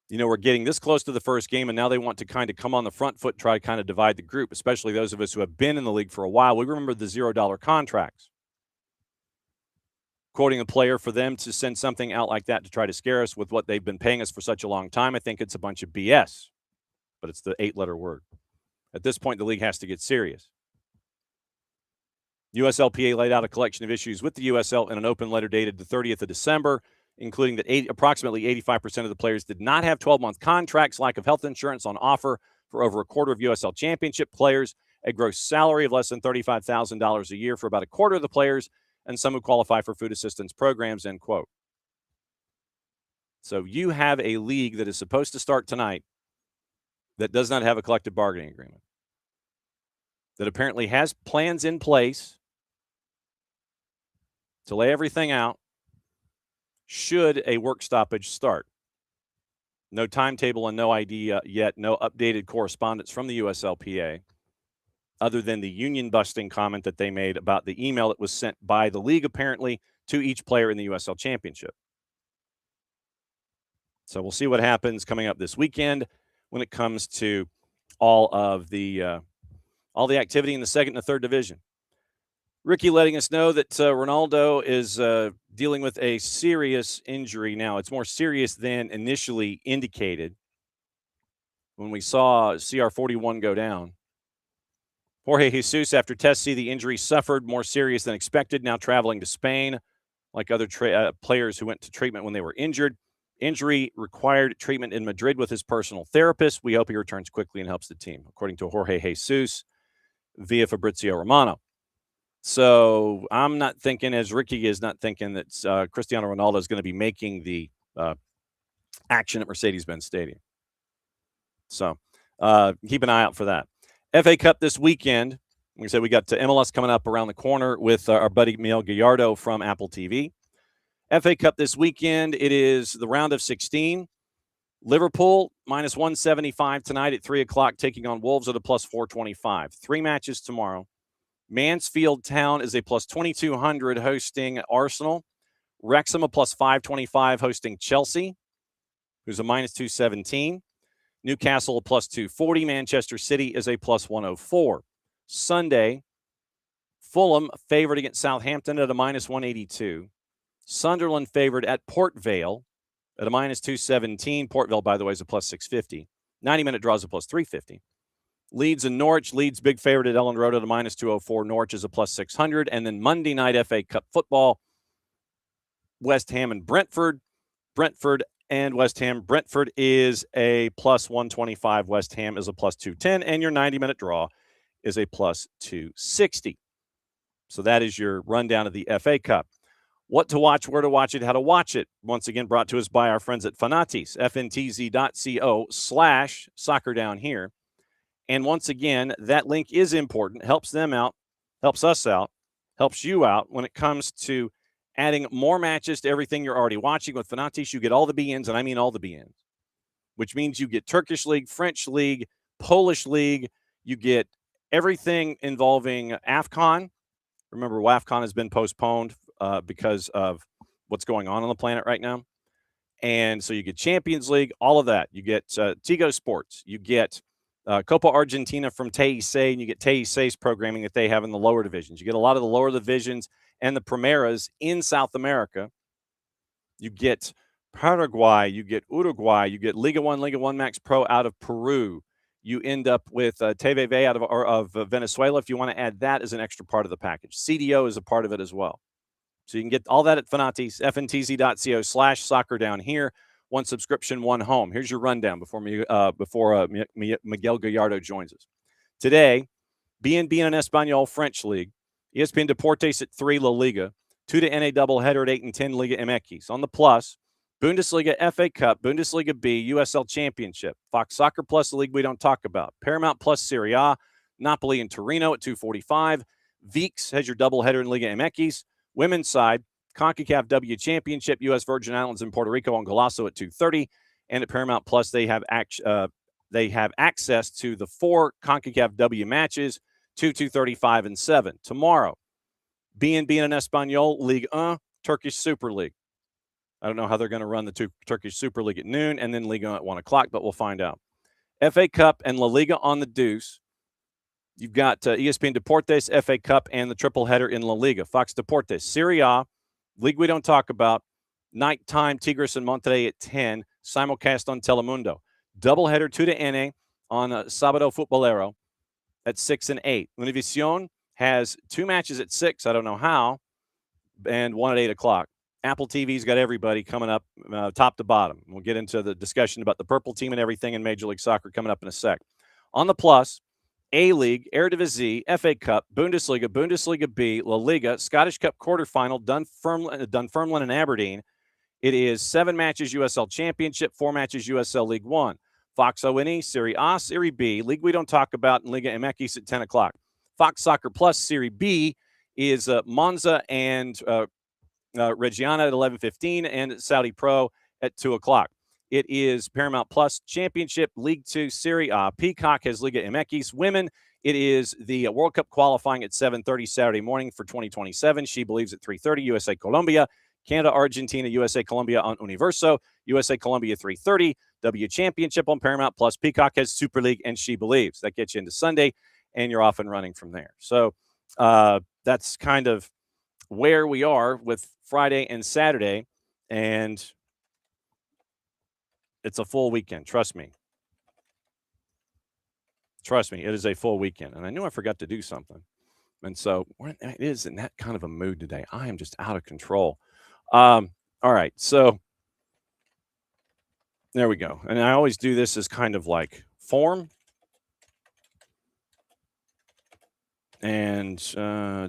You know, we're getting this close to the first game, and now they want to kind of come on the front foot, try to kind of divide the group, especially those of us who have been in the league for a while. We remember the $0 contracts. Quoting a player, for them to send something out like that to try to scare us with what they've been paying us for such a long time, I think it's a bunch of BS. But it's the 8-letter word. At this point, the league has to get serious. USLPA laid out a collection of issues with the USL in an open letter dated the 30th of December, including that approximately 85% of the players did not have 12-month contracts, lack of health insurance on offer for over a quarter of USL championship players, a gross salary of less than $35,000 a year for about a quarter of the players, and some who qualify for food assistance programs, end quote. So you have a league that is supposed to start tonight that does not have a collective bargaining agreement, that apparently has plans in place to lay everything out should a work stoppage start. No timetable and no idea yet, no updated correspondence from the USLPA, other than the union busting comment that they made about the email that was sent by the league, apparently, to each player in the USL Championship. So we'll see what happens coming up this weekend when it comes to all the activity in the second and the third division. Ricky letting us know that Ronaldo is dealing with a serious injury now. It's more serious than initially indicated when we saw CR41 go down. Jorge Jesus, after tests, see the injury suffered, more serious than expected, now traveling to Spain, like other players who went to treatment when they were injured. Injury required treatment in Madrid with his personal therapist. We hope he returns quickly and helps the team, according to Jorge Jesus via Fabrizio Romano. So I'm not thinking, as Ricky is not thinking, that Cristiano Ronaldo is going to be making the action at Mercedes-Benz Stadium. So keep an eye out for that. FA Cup this weekend. Like I said, we got MLS coming up around the corner with our buddy Miguel Gallardo from Apple TV. FA Cup this weekend, it is the round of 16. Liverpool, minus 175 tonight at 3 o'clock, taking on Wolves at a plus 425. 3 matches tomorrow. Mansfield Town is a plus 2,200 hosting Arsenal. Wrexham a plus 525 hosting Chelsea, who's a minus 217. Newcastle a plus 240. Manchester City is a plus 104. Sunday, Fulham favored against Southampton at a minus 182. Sunderland favored at Port Vale at a minus 217. Port Vale, by the way, is a plus 650. 90-minute draws a plus 350. Leeds and Norwich. Leeds big favorite at Ellen Road at a minus 204. Norwich is a plus 600. And then Monday night FA Cup football, West Ham and Brentford. Brentford and West Ham. Brentford is a plus 125. West Ham is a plus 210. And your 90-minute draw is a plus 260. So that is your rundown of the FA Cup. What to watch, where to watch it, how to watch it. Once again, brought to us by our friends at Fanatis, fntz.co/soccer down here. And once again, that link is important, helps them out, helps us out, helps you out when it comes to adding more matches to everything you're already watching. With Fanatis, you get all the BNs, and I mean all the BNs, which means you get Turkish League, French League, Polish League. You get everything involving AFCON. Remember, WAFCON has been postponed because of what's going on the planet right now. And so you get Champions League, all of that. You get Tigo Sports. You get Copa Argentina from TIC, and you get TIC's programming that they have in the lower divisions. You get a lot of the lower divisions and the Primeras in South America. You get Paraguay. You get Uruguay. You get Liga 1 Max Pro out of Peru. You end up with TVV out of Venezuela. If you want to add that as an extra part of the package. CDO is a part of it as well. So you can get all that at Fanatis, fntz.co/soccer down here. One subscription, one home. Here's your rundown before Miguel Gallardo joins us. Today, BNB and Espanol French League, ESPN Deportes at 3, La Liga, 2 to NA doubleheader at 8 and 10, Liga MX. On the plus, Bundesliga FA Cup, Bundesliga B, USL Championship, Fox Soccer Plus, the league we don't talk about, Paramount Plus Serie A, Napoli and Torino at 2:45. Viks has your doubleheader in Liga MX. Women's side, CONCACAF W Championship, U.S. Virgin Islands and Puerto Rico on Golazo at 2:30. And at Paramount Plus, they have access to the 4 CONCACAF W matches, 2, 2:35, and 7. Tomorrow, BNB and Espanol, Ligue 1, Turkish Super League. I don't know how they're going to run the Turkish Super League at noon and then Ligue 1 at 1 o'clock, but we'll find out. FA Cup and La Liga on the deuce. You've got ESPN Deportes, FA Cup, and the triple header in La Liga. Fox Deportes, Serie A, league we don't talk about, nighttime, Tigres and Monterrey at 10, simulcast on Telemundo. Doubleheader 2 to NA on Sábado Futbolero at 6 and 8. Univision has 2 matches at 6, I don't know how, and 1 at 8 o'clock. Apple TV's got everybody coming up top to bottom. We'll get into the discussion about the purple team and everything in Major League Soccer coming up in a sec. On the plus, A-League, Eredivisie, FA Cup, Bundesliga, Bundesliga B, La Liga, Scottish Cup quarterfinal, Dunfermline and Aberdeen. It is 7 matches USL Championship, 4 matches USL League 1. Fox O&E, Serie A, Serie B, league we don't talk about, in Liga MX at 10 o'clock. Fox Soccer Plus, Serie B is Monza and Reggiana at 11:15 and Saudi Pro at 2 o'clock. It is Paramount Plus Championship, League 2, Serie A. Peacock has Liga MX. Women, it is the World Cup qualifying at 7:30 Saturday morning for 2027. She believes at 3:30, USA Colombia. Canada, Argentina, USA Colombia on Universo. USA Colombia 3:30. W Championship on Paramount Plus. Peacock has Super League and She Believes. That gets you into Sunday, and you're off and running from there. So that's kind of where we are with Friday and Saturday, and it's a full weekend. Trust me. Trust me, it is a full weekend. And I knew I forgot to do something. And so it is in that kind of a mood today. I am just out of control. All right, so there we go. And I always do this as kind of like form. And all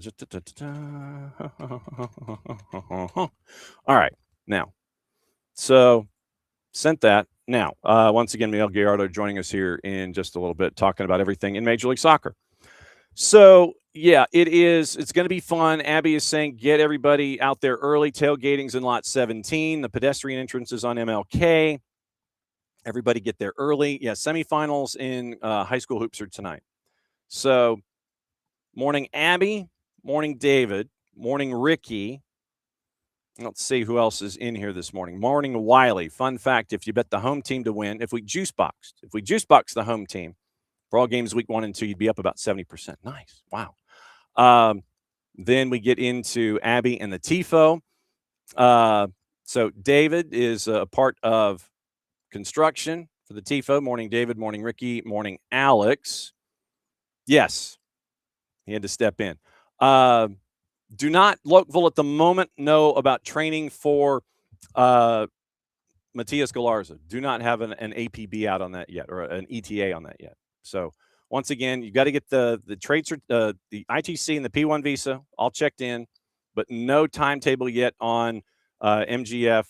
right, now, so sent that. Now, once again, Miguel Gallardo joining us here in just a little bit, talking about everything in Major League Soccer. So, yeah, it's going to be fun. Abby is saying get everybody out there early. Tailgating's in lot 17. The pedestrian entrance is on MLK. Everybody get there early. Yeah, semifinals in high school hoops are tonight. So, morning, Abby. Morning, David. Morning, Ricky. Let's see who else is in here this morning. Morning, Wiley. Fun fact, if you bet the home team to win, if we juice box the home team for all games week 1 and 2, you'd be up about 70%. Nice. Wow. Then we get into Abby and the TIFO. So David is a part of construction for the TIFO. Morning, David. Morning, Ricky. Morning, Alex. Yes, he had to step in. Do not, Lokeville at the moment, know about training for Matias Galarza. Do not have an APB out on that yet, or an ETA on that yet. So once again, you got to get the trades, the ITC and the P1 visa all checked in, but no timetable yet on MGF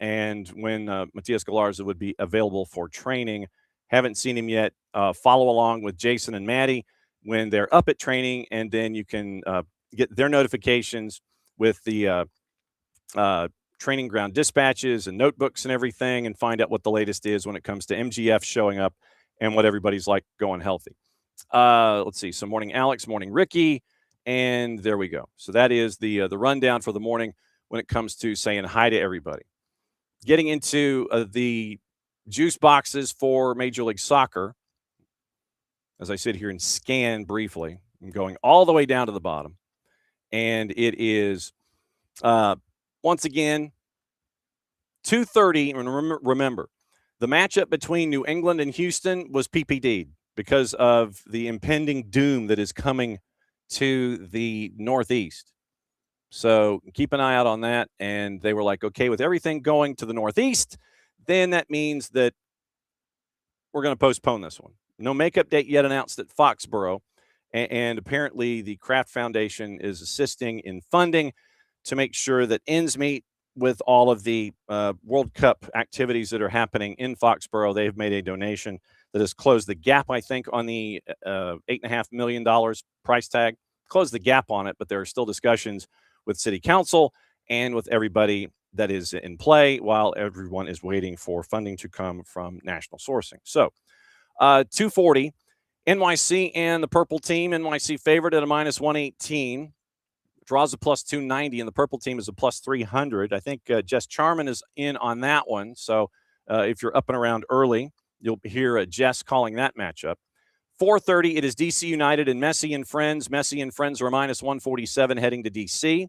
and when Matias Galarza would be available for training. Haven't seen him yet. Follow along with Jason and Maddie when they're up at training, and then you can get their notifications with the training ground dispatches and notebooks and everything, and find out what the latest is when it comes to MGF showing up and what everybody's like going healthy. Let's see. So morning, Alex. Morning, Ricky. And there we go. So that is the rundown for the morning when it comes to saying hi to everybody. Getting into the juice boxes for Major League Soccer, as I sit here and scan briefly, I'm going all the way down to the bottom. And it is, once again, 2:30. And remember, the matchup between New England and Houston was PPD'd because of the impending doom that is coming to the Northeast. So keep an eye out on that. And they were like, okay, with everything going to the Northeast, then that means that we're going to postpone this one. No makeup date yet announced at Foxborough. And apparently the Kraft Foundation is assisting in funding to make sure that ends meet with all of the World Cup activities that are happening in Foxborough. They've made a donation that has closed the gap, I think, on the $8.5 million price tag. Closed the gap on it, but there are still discussions with City Council and with everybody that is in play while everyone is waiting for funding to come from national sourcing. So 240, NYC and the purple team. NYC favored at a minus 118. Draws a plus 290, and the purple team is a plus 300. I think Jess Charman is in on that one. So if you're up and around early, you'll hear Jess calling that matchup. 4:30, it is DC United and Messi and Friends. Messi and Friends are a minus 147 heading to DC.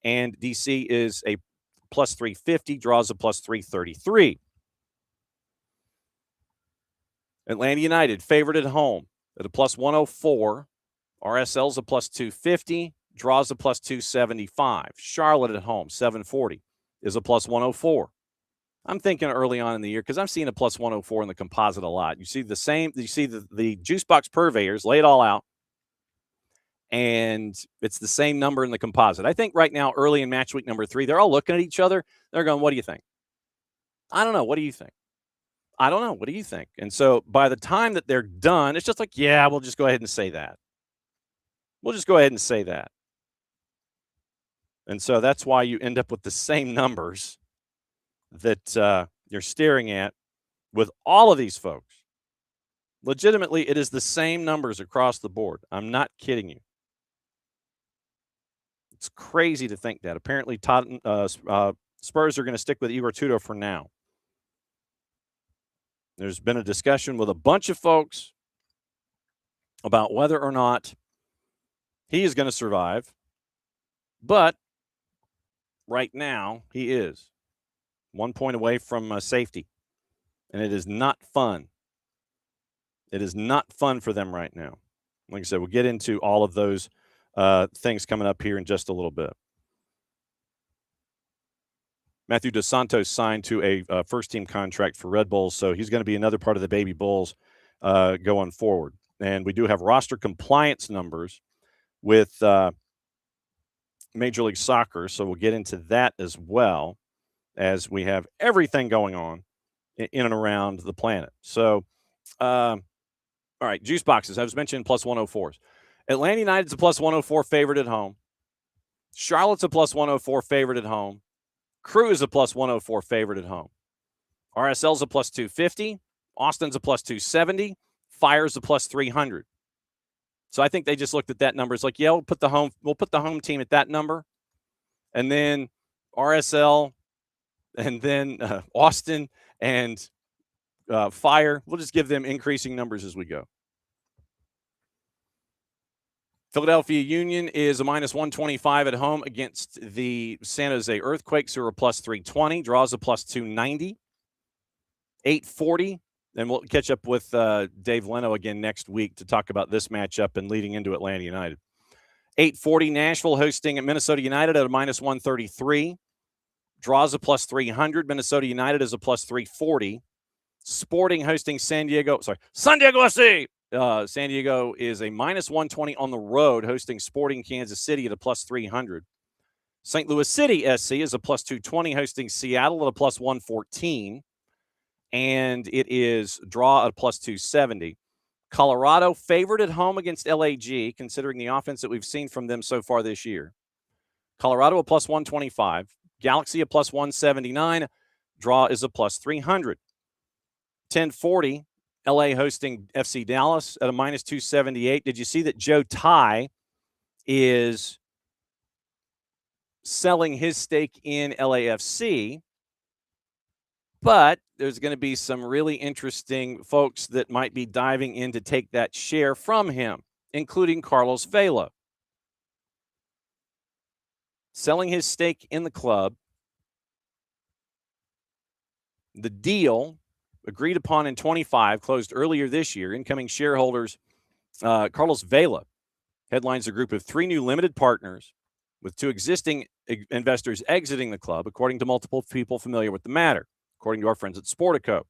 And DC is a plus 350, draws a plus 333. Atlanta United favored at home at a plus 104. RSL's a plus 250. Draws a plus 275. Charlotte at home, 740, is a plus 104. I'm thinking early on in the year, because I'm seeing a plus 104 in the composite a lot. You see the same, you see the juice box purveyors lay it all out, and it's the same number in the composite. I think right now, early in match week number 3, they're all looking at each other. They're going, what do you think? I don't know. What do you think? I don't know. What do you think? And so by the time that they're done, it's just like, yeah, we'll just go ahead and say that. We'll just go ahead and say that. And so that's why you end up with the same numbers that you're staring at with all of these folks. Legitimately, it is the same numbers across the board. I'm not kidding you. It's crazy to think that. Apparently, Spurs are going to stick with Igor Tudor for now. There's been a discussion with a bunch of folks about whether or not he is going to survive. But right now, he is 1 point away from safety. And it is not fun. It is not fun for them right now. Like I said, we'll get into all of those things coming up here in just a little bit. Matthew Dos Santos signed to a first-team contract for Red Bulls, so he's going to be another part of the Baby Bulls going forward. And we do have roster compliance numbers with Major League Soccer, so we'll get into that as well as we have everything going on in and around the planet. So, all right, juice boxes. I was mentioning plus 104s. Atlanta United's a plus 104 favorite at home. Charlotte's a plus 104 favorite at home. Crew is a plus 104 favorite at home. RSL's a plus 250. Austin's a plus 270. Fire's a plus 300. So I think they just looked at that number. It's like, yeah, we'll put the home team at that number, and then RSL, and then Austin and Fire. We'll just give them increasing numbers as we go. Philadelphia Union is a minus 125 at home against the San Jose Earthquakes, who are plus 320. Draws a plus 290. 840. And we'll catch up with Dave Leno again next week to talk about this matchup and leading into Atlanta United. 840, Nashville hosting Minnesota United at a minus 133. Draws a plus 300. Minnesota United is a plus 340. Sporting hosting San Diego SC. San Diego is a minus 120 on the road, hosting Sporting Kansas City at a plus 300. St. Louis City SC is a plus 220, hosting Seattle at a plus 114. And it is draw at a plus 270. Colorado favored at home against LAG, considering the offense that we've seen from them so far this year. Colorado a plus 125. Galaxy a plus 179. Draw is a plus 300. 1040, LA hosting FC Dallas at a minus 278. Did you see that Joe Ty is selling his stake in LAFC? But there's going to be some really interesting folks that might be diving in to take that share from him, including Carlos Vela. Selling his stake in the club. The deal, agreed upon in 25, closed earlier this year. Incoming shareholders, Carlos Vela, headlines a group of 3 new limited partners, with 2 existing investors exiting the club, according to multiple people familiar with the matter, according to our friends at Sportico.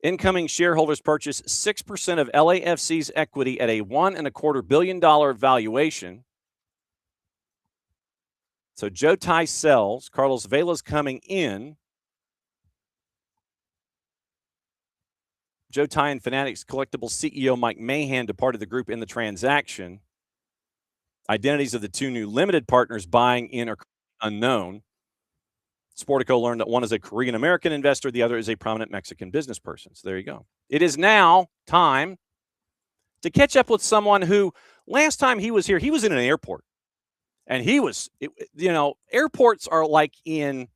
Incoming shareholders purchased 6% of LAFC's equity at a $1.25 billion valuation. So Joe Ty sells. Carlos Vela's coming in. Joe Ty and Fanatics Collectibles CEO Mike Mahan departed the group in the transaction. Identities of the 2 new limited partners buying in are unknown. Sportico learned that one is a Korean-American investor, the other is a prominent Mexican business person. So there you go. It is now time to catch up with someone who, last time he was here, he was in an airport. And airports are like in,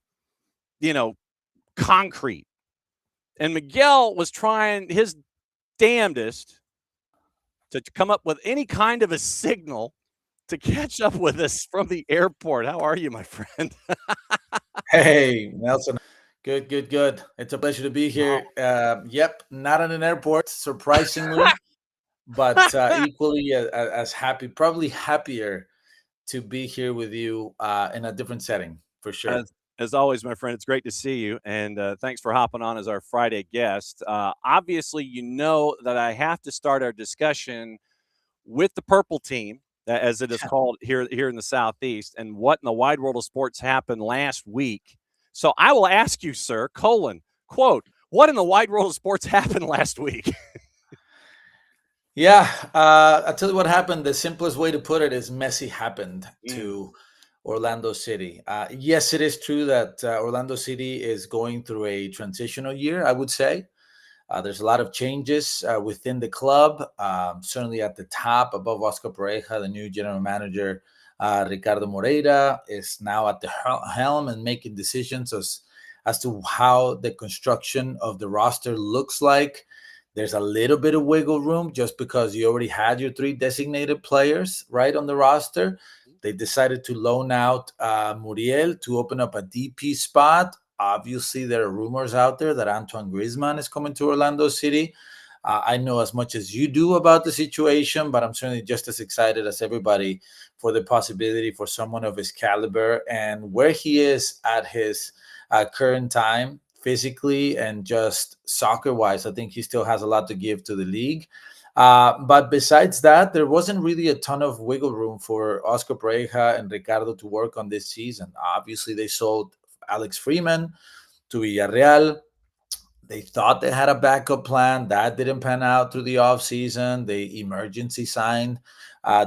concrete. And Miguel was trying his damnedest to come up with any kind of a signal to catch up with us from the airport. How are you, my friend? Hey, Nelson. Good. It's a pleasure to be here. Yep, not at an airport, surprisingly, but equally as happy, probably happier to be here with you in a different setting, for sure. As always, my friend, it's great to see you, and thanks for hopping on as our Friday guest. Obviously, you know that I have to start our discussion with the purple team, as it is called here in the Southeast, and what in the wide world of sports happened last week. So I will ask you, sir, quote, what in the wide world of sports happened last week? Yeah, I'll tell you what happened. The simplest way to put it is Messi happened to Orlando City. Yes, it is true that Orlando City is going through a transitional year, I would say. There's a lot of changes within the club, certainly at the top above Oscar Pareja, the new general manager, Ricardo Moreira, is now at the helm and making decisions as to how the construction of the roster looks like. There's a little bit of wiggle room just because you already had your 3 designated players right on the roster. They decided to loan out Muriel to open up a DP spot. Obviously, there are rumors out there that Antoine Griezmann is coming to Orlando City. I know as much as you do about the situation, but I'm certainly just as excited as everybody for the possibility for someone of his caliber and where he is at his current time, physically and just soccer-wise. I think he still has a lot to give to the league. But besides that, there wasn't really a ton of wiggle room for Oscar Pareja and Ricardo to work on this season. Obviously, they sold Alex Freeman to Villarreal. They thought they had a backup plan. That didn't pan out through the offseason. They emergency signed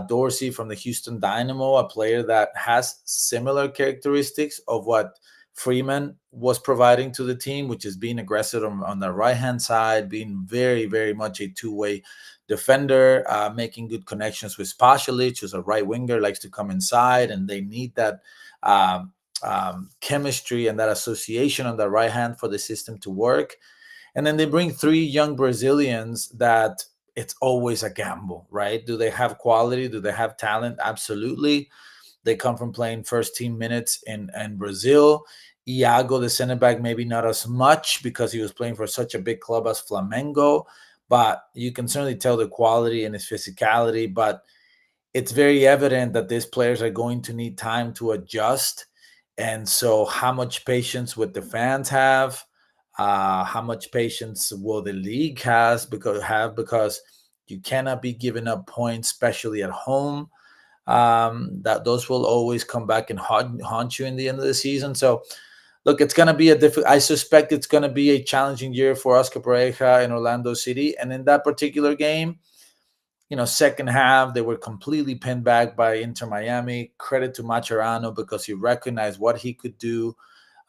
Dorsey from the Houston Dynamo, a player that has similar characteristics of what Freeman was providing to the team, which is being aggressive on the right-hand side, being very, very much a two-way defender, making good connections with Spasialic, who's a right winger, likes to come inside, and they need that chemistry and that association on the right hand for the system to work. And then they bring 3 young Brazilians that it's always a gamble, right? Do they have quality? Do they have talent? Absolutely. They come from playing first team minutes in Brazil. Iago, the center back, maybe not as much because he was playing for such a big club as Flamengo, but you can certainly tell the quality and his physicality. But it's very evident that these players are going to need time to adjust. And so, how much patience would the fans have? How much patience will the league because you cannot be giving up points, especially at home. That those will always come back and haunt you in the end of the season. So, look, it's going to be I suspect it's going to be a challenging year for Oscar Pareja in Orlando City. And in that particular game, second half, they were completely pinned back by Inter Miami. Credit to Macherano because he recognized what he could do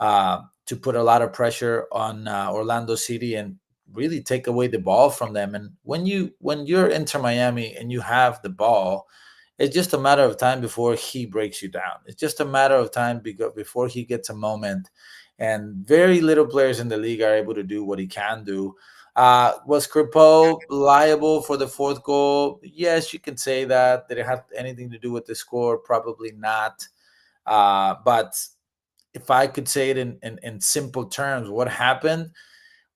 to put a lot of pressure on Orlando City and really take away the ball from them. And when you're Inter Miami and you have the ball, it's just a matter of time before he breaks you down. It's just a matter of time before he gets a moment. And very little players in the league are able to do what he can do. Was Crepeau liable for the fourth goal? Yes, you can say that. Did it have anything to do with the score? Probably not. But if I could say it in simple terms, what happened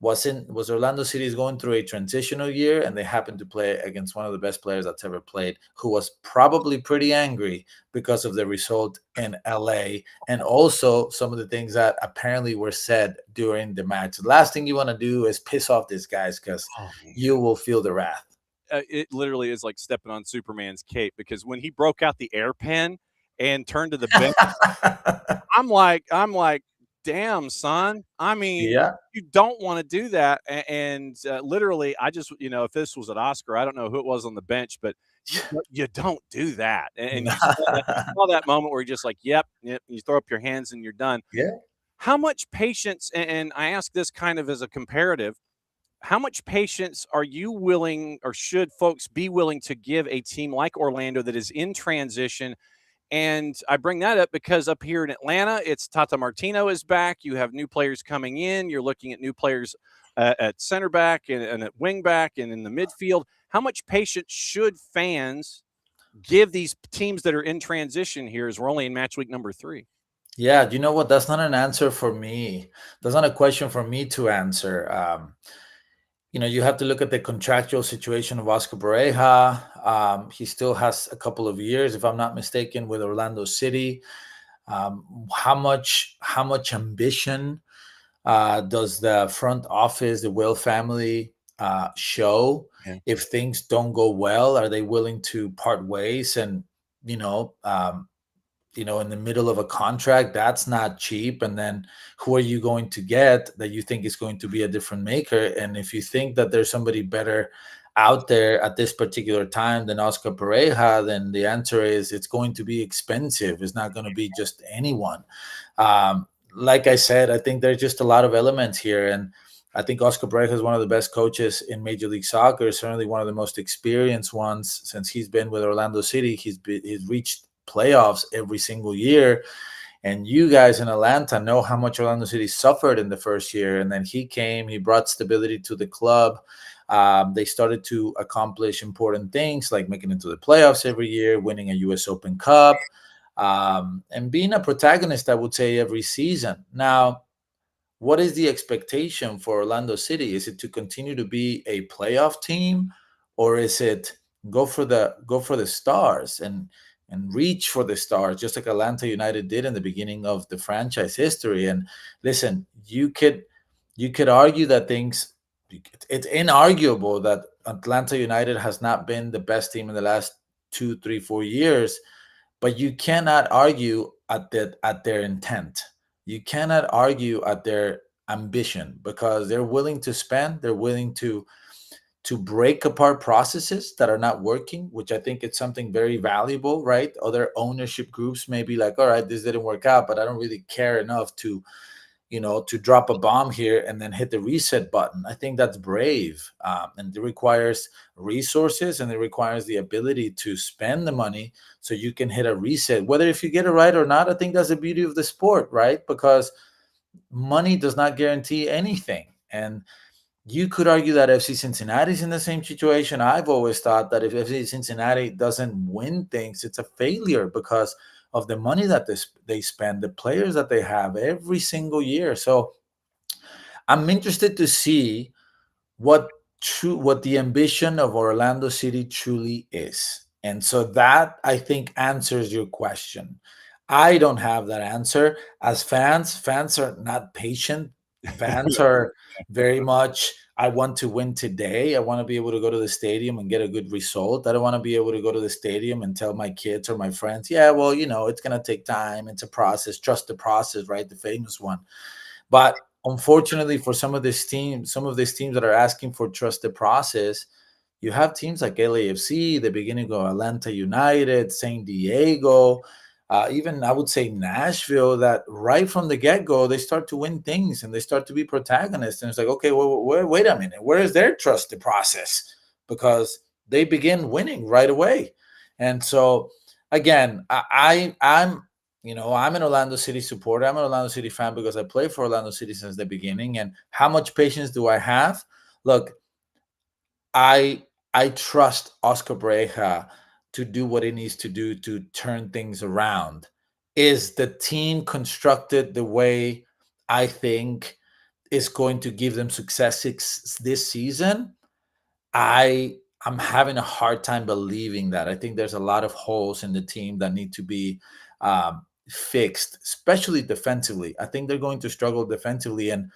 was Orlando City is going through a transitional year, and they happened to play against one of the best players that's ever played, who was probably pretty angry because of the result in LA, and also some of the things that apparently were said during the match. The last thing you want to do is piss off these guys because you will feel the wrath. It literally is like stepping on Superman's cape because when he broke out the air pen and turned to the bench, I'm like, damn, son. I mean, Yeah. you don't want to do that. And literally, I just, if this was an Oscar, I don't know who it was on the bench, but you don't do that. And you saw that moment where you're just like, yep, you throw up your hands and you're done. Yeah. How much patience, and I ask this kind of as a comparative, how much patience are you willing or should folks be willing to give a team like Orlando that is in transition? And I bring that up because up here in Atlanta, it's Tata Martino is back. You have new players coming in. You're looking at new players at center back and at wing back and in the midfield. How much patience should fans give these teams that are in transition here as we're only in match week number 3? Yeah, you know what? That's not an answer for me. That's not a question for me to answer. You have to look at the contractual situation of Oscar Pareja. He still has a couple of years, if I'm not mistaken, with Orlando City. How much ambition does the front office, the Will family, show? Yeah. If things don't go well, are they willing to part ways? And in the middle of a contract, that's not cheap. And then who are you going to get that you think is going to be a different maker? And if you think that there's somebody better out there at this particular time than Oscar Pareja, then the answer is it's going to be expensive. It's not going to be just anyone. Like I said, I think there's just a lot of elements here. And I think Oscar Pareja is one of the best coaches in Major League Soccer, certainly one of the most experienced ones since he's been with Orlando City. He's reached playoffs every single year, and you guys in Atlanta know how much Orlando City suffered in the first year, and then he brought stability to the club. They started to accomplish important things like making it to the playoffs every year, winning a US Open Cup, and being a protagonist, I would say, every season. Now, what is the expectation for Orlando City? Is it to continue to be a playoff team, or is it go for the stars and reach for the stars, just like Atlanta United did in the beginning of the franchise history? And listen, you could argue that it's inarguable that Atlanta United has not been the best team in the last 2, 3, 4 years, but you cannot argue at their intent. You cannot argue at their ambition because they're willing to spend, they're willing to break apart processes that are not working, which I think it's something very valuable, right? Other ownership groups may be like, all right, this didn't work out, but I don't really care enough to drop a bomb here and then hit the reset button. I think that's brave. And it requires resources, and it requires the ability to spend the money so you can hit a reset. Whether if you get it right or not, I think that's the beauty of the sport, right? Because money does not guarantee anything. And You could argue that FC Cincinnati is in the same situation. I've always thought that if FC Cincinnati doesn't win things, it's a failure because of the money that they spend, the players that they have every single year. So I'm interested to see what the ambition of Orlando City truly is. And so that, I think, answers your question. I don't have that answer. As fans are not patient. Fans are very much, I want to win today. I want to be able to go to the stadium and get a good result. I don't want to be able to go to the stadium and tell my kids or my friends, yeah, well, it's going to take time. It's a process. Trust the process, right? The famous one. But unfortunately, for some of these teams that are asking for trusted process, you have teams like LAFC, the beginning of Atlanta United, San Diego, even I would say Nashville, that right from the get-go, they start to win things and they start to be protagonists. And it's like, okay, wait a minute. Where is their trusted process? Because they begin winning right away. And so, again, I'm an Orlando City supporter. I'm an Orlando City fan because I played for Orlando City since the beginning. And how much patience do I have? Look, I trust Oscar Breja to do what he needs to do to turn things around. Is the team constructed the way I think is going to give them success this season? I'm having a hard time believing that. I think there's a lot of holes in the team that need to be fixed, especially defensively. I think they're going to struggle defensively. And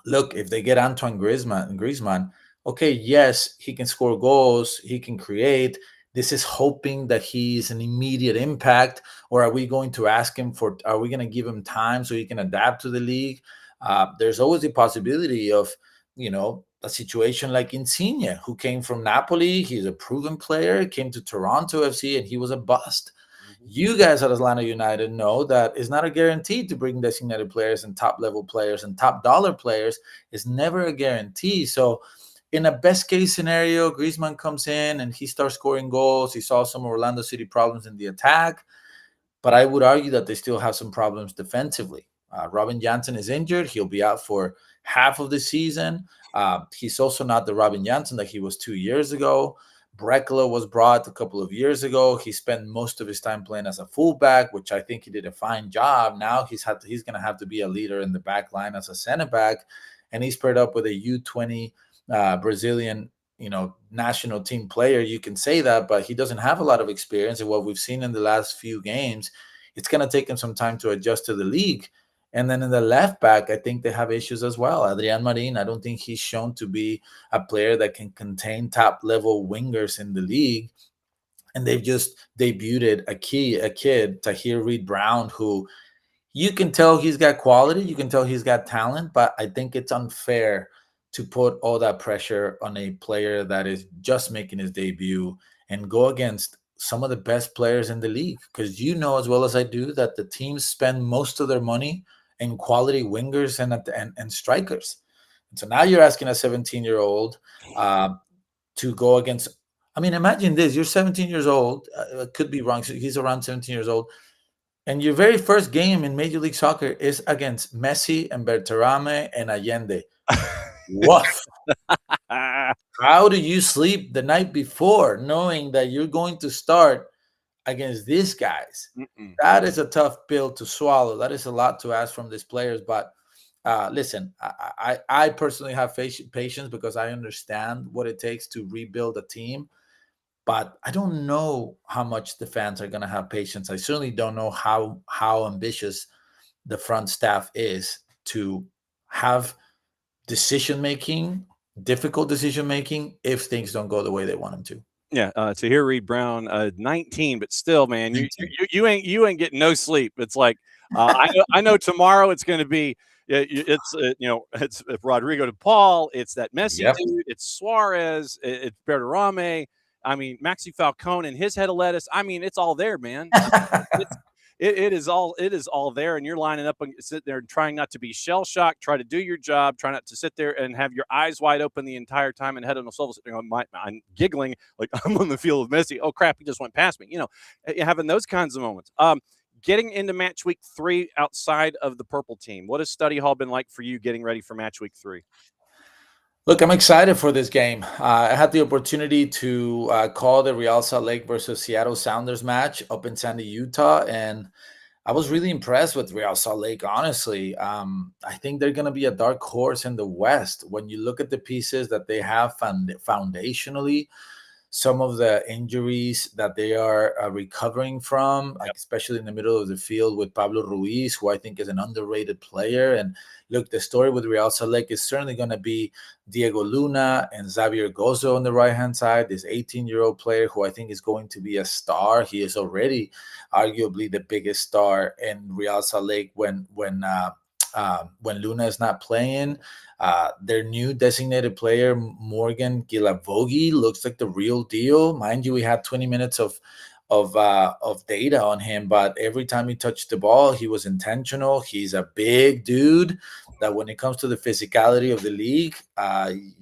look, if they get Antoine Griezmann, okay, yes, he can score goals, he can create. This is hoping that he's an immediate impact, or are we going to ask him for? Are we going to give him time so he can adapt to the league? There's always the possibility of, a situation like Insigne, who came from Napoli. He's a proven player, came to Toronto FC, and he was a bust. You guys at Atlanta United know that it's not a guarantee to bring designated players and top level players and top dollar players. It's never a guarantee. So, in a best case scenario, Griezmann comes in and he starts scoring goals. He solves some Orlando City problems in the attack, but I would argue that they still have some problems defensively. Robin Janssen is injured. He'll be out for half of the season. He's also not the Robin Janssen that he was 2 years ago. Brekalo was brought a couple of years ago. He spent most of his time playing as a fullback, which I think he did a fine job. Now he's going to have to be a leader in the back line as a center back, and he's paired up with a U20 Brazilian, national team player. You can say that, but he doesn't have a lot of experience. And what we've seen in the last few games, it's going to take him some time to adjust to the league. And then in the left back, I think they have issues as well. Adrian Marin, I don't think he's shown to be a player that can contain top level wingers in the league. And they've just debuted a kid, Tahir Reed Brown, who you can tell he's got quality, you can tell he's got talent, but I think it's unfair to put all that pressure on a player that is just making his debut and go against some of the best players in the league. Because you know as well as I do that the teams spend most of their money in quality wingers and strikers. And so now you're asking a 17-year-old to go against. I mean, imagine this: you're 17 years old. Could be wrong. He's around 17 years old. And your very first game in Major League Soccer is against Messi and Berterame and Allende. Woof. How do you sleep the night before knowing that you're going to start against these guys? That is a tough pill to swallow. That is a lot to ask from these players. But listen, I personally have patience because I understand what it takes to rebuild a team. But I don't know how much the fans are going to have patience. I certainly don't know how ambitious the front staff is to have difficult decision making if things don't go the way they want them to. Yeah, Tahir Reed Brown, 19, but still, man, you ain't getting no sleep. It's like I know tomorrow it's going to be it's Rodrigo de Paul, it's that Messi dude, it's Suarez, it's Berterame. I mean, Maxi Falcone and his head of lettuce. I mean, it's all there, man. It is all there, and you're lining up and sitting there and trying not to be shell shocked. Try to do your job. Try not to sit there and have your eyes wide open the entire time and head on themselves. I'm giggling like I'm on the field with Messi. Oh crap, he just went past me. Having those kinds of moments. Getting into match week 3 outside of the purple team. What has study hall been like for you getting ready for match week 3? Look, I'm excited for this game. I had the opportunity to call the Real Salt Lake versus Seattle Sounders match up in Sandy, Utah, and I was really impressed with Real Salt Lake, honestly. I think they're going to be a dark horse in the West. When you look at the pieces that they have foundationally, some of the injuries that they are recovering from, like especially in the middle of the field with Pablo Ruiz, who I think is an underrated player. And look, the story with Real Salt Lake is certainly going to be Diego Luna and Xavier Gozo on the right hand side, this 18-year-old player who I think is going to be a star. He is already arguably the biggest star in Real Salt Lake when Luna is not playing. Their new designated player, Morgan Gilavogi, looks like the real deal. Mind you, we had 20 minutes of data on him, but every time he touched the ball, he was intentional. He's a big dude that when it comes to the physicality of the league,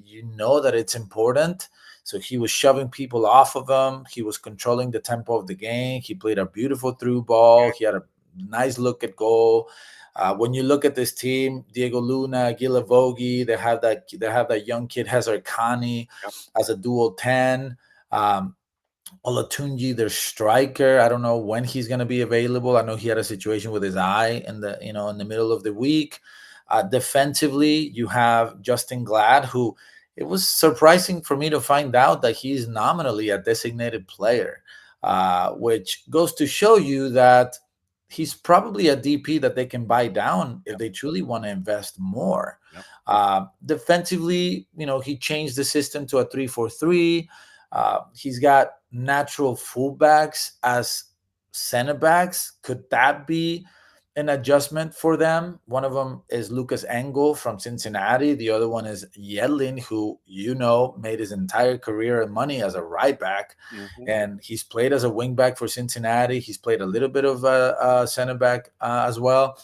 you know that it's important. So he was shoving people off of him. He was controlling the tempo of the game. He played a beautiful through ball. He had a nice look at goal. When you look at this team, Diego Luna, Gilavogi, they have that young kid Hazard Khani as a dual 10. Olatunji, their striker. I don't know when he's going to be available. I know he had a situation with his eye in the middle of the week. Defensively, you have Justin Glad, who it was surprising for me to find out that he's nominally a designated player, which goes to show you that he's probably a DP that they can buy down if they truly want to invest more. Defensively, he changed the system to a 3-4-3. He's got natural fullbacks as center backs. Could that be an adjustment for them? One of them is Lucas Engel from Cincinnati. The other one is Yedlin, who made his entire career and money as a right back, and he's played as a wing back for Cincinnati. He's played a little bit of center back as well.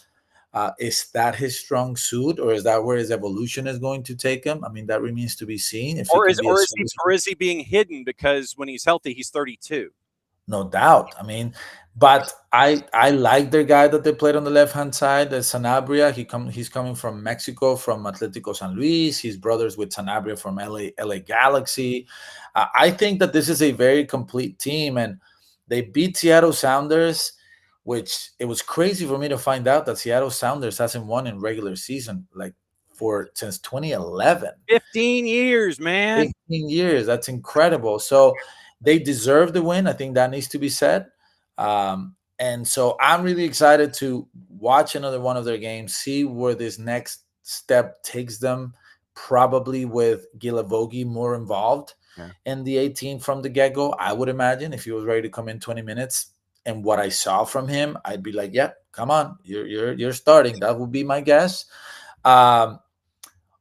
Is that his strong suit, or is that where his evolution is going to take him? I mean, that remains to be seen. Is he being hidden because when he's healthy, he's 32? No doubt. I mean, but I like the guy that they played on the left hand side, the Sanabria. He's coming from Mexico, from Atletico San Luis. He's brothers with Sanabria from LA Galaxy. I think that this is a very complete team, and they beat Seattle Sounders, which it was crazy for me to find out that Seattle Sounders hasn't won in regular season since 2011. 15 years, man. 15 years. That's incredible. So they deserve the win. I think that needs to be said. And so I'm really excited to watch another one of their games, see where this next step takes them, probably with Gilavogi more involved in the 18 from the get-go. I would imagine if he was ready to come in 20 minutes and what I saw from him, I'd be like, yeah, come on, you're starting. That would be my guess. But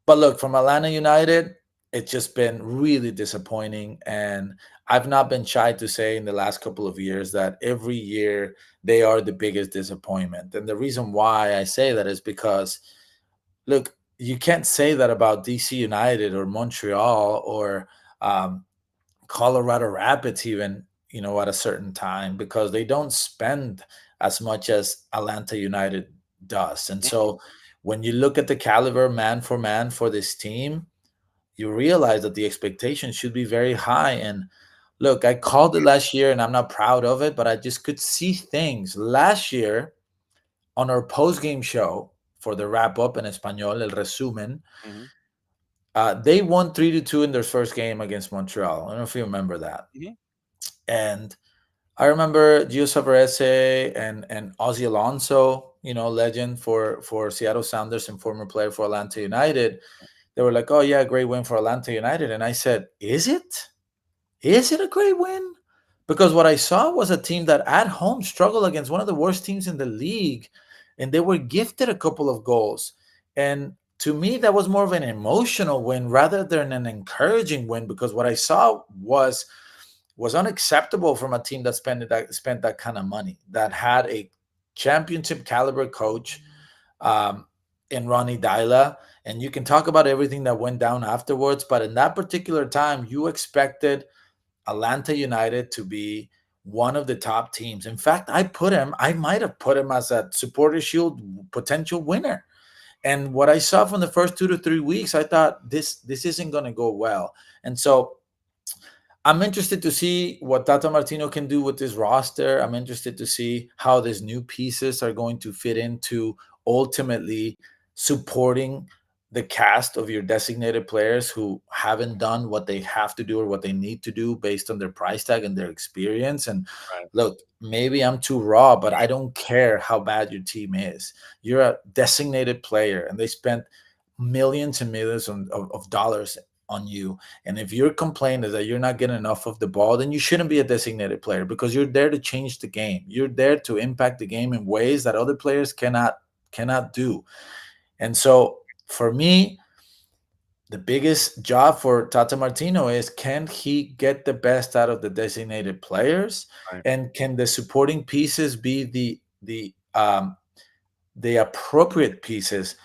look, from Atlanta United, it's just been really disappointing. And I've not been shy to say in the last couple of years that every year they are the biggest disappointment. And the reason why I say that is because, look, you can't say that about DC United or Montreal or Colorado Rapids even, at a certain time, because they don't spend as much as Atlanta United does. And so when you look at the caliber man for this team, you realize that the expectations should be very high. And look, I called it last year and I'm not proud of it, but I just could see things last year on our post-game show for the wrap-up in Espanol, El Resumen. They won 3-2 in their first game against Montreal. I don't know if you remember that. And I remember Gio Savarese and Ozzy Alonso, legend for Seattle Sounders and former player for Atlanta United. They were like, oh, yeah, great win for Atlanta United. And I said, is it? Is it a great win? Because what I saw was a team that at home struggled against one of the worst teams in the league, and they were gifted a couple of goals. And to me, that was more of an emotional win rather than an encouraging win, because what I saw was unacceptable from a team that spent that kind of money, that had a championship caliber coach in Ronnie Dyla. And you can talk about everything that went down afterwards, but in that particular time, you expected Atlanta United to be one of the top teams. In fact, I might have put him as a Supporter Shield potential winner. And what I saw from the first 2 to 3 weeks, I thought this isn't going to go well. And so I'm interested to see what Tata Martino can do with this roster. I'm interested to see how these new pieces are going to fit into ultimately supporting the cast of your designated players who haven't done what they have to do or what they need to do based on their price tag and their experience. And Right. look, maybe I'm too raw, but I don't care how bad your team is. You're a designated player, and they spent millions and millions of dollars on you. And if your complaint is that you're not getting enough of the ball, then you shouldn't be a designated player, because you're there to change the game. You're there to impact the game in ways that other players cannot do. And so for me, the biggest job for Tata Martino is, can he get the best out of the designated players, Right. and can the supporting pieces be the appropriate pieces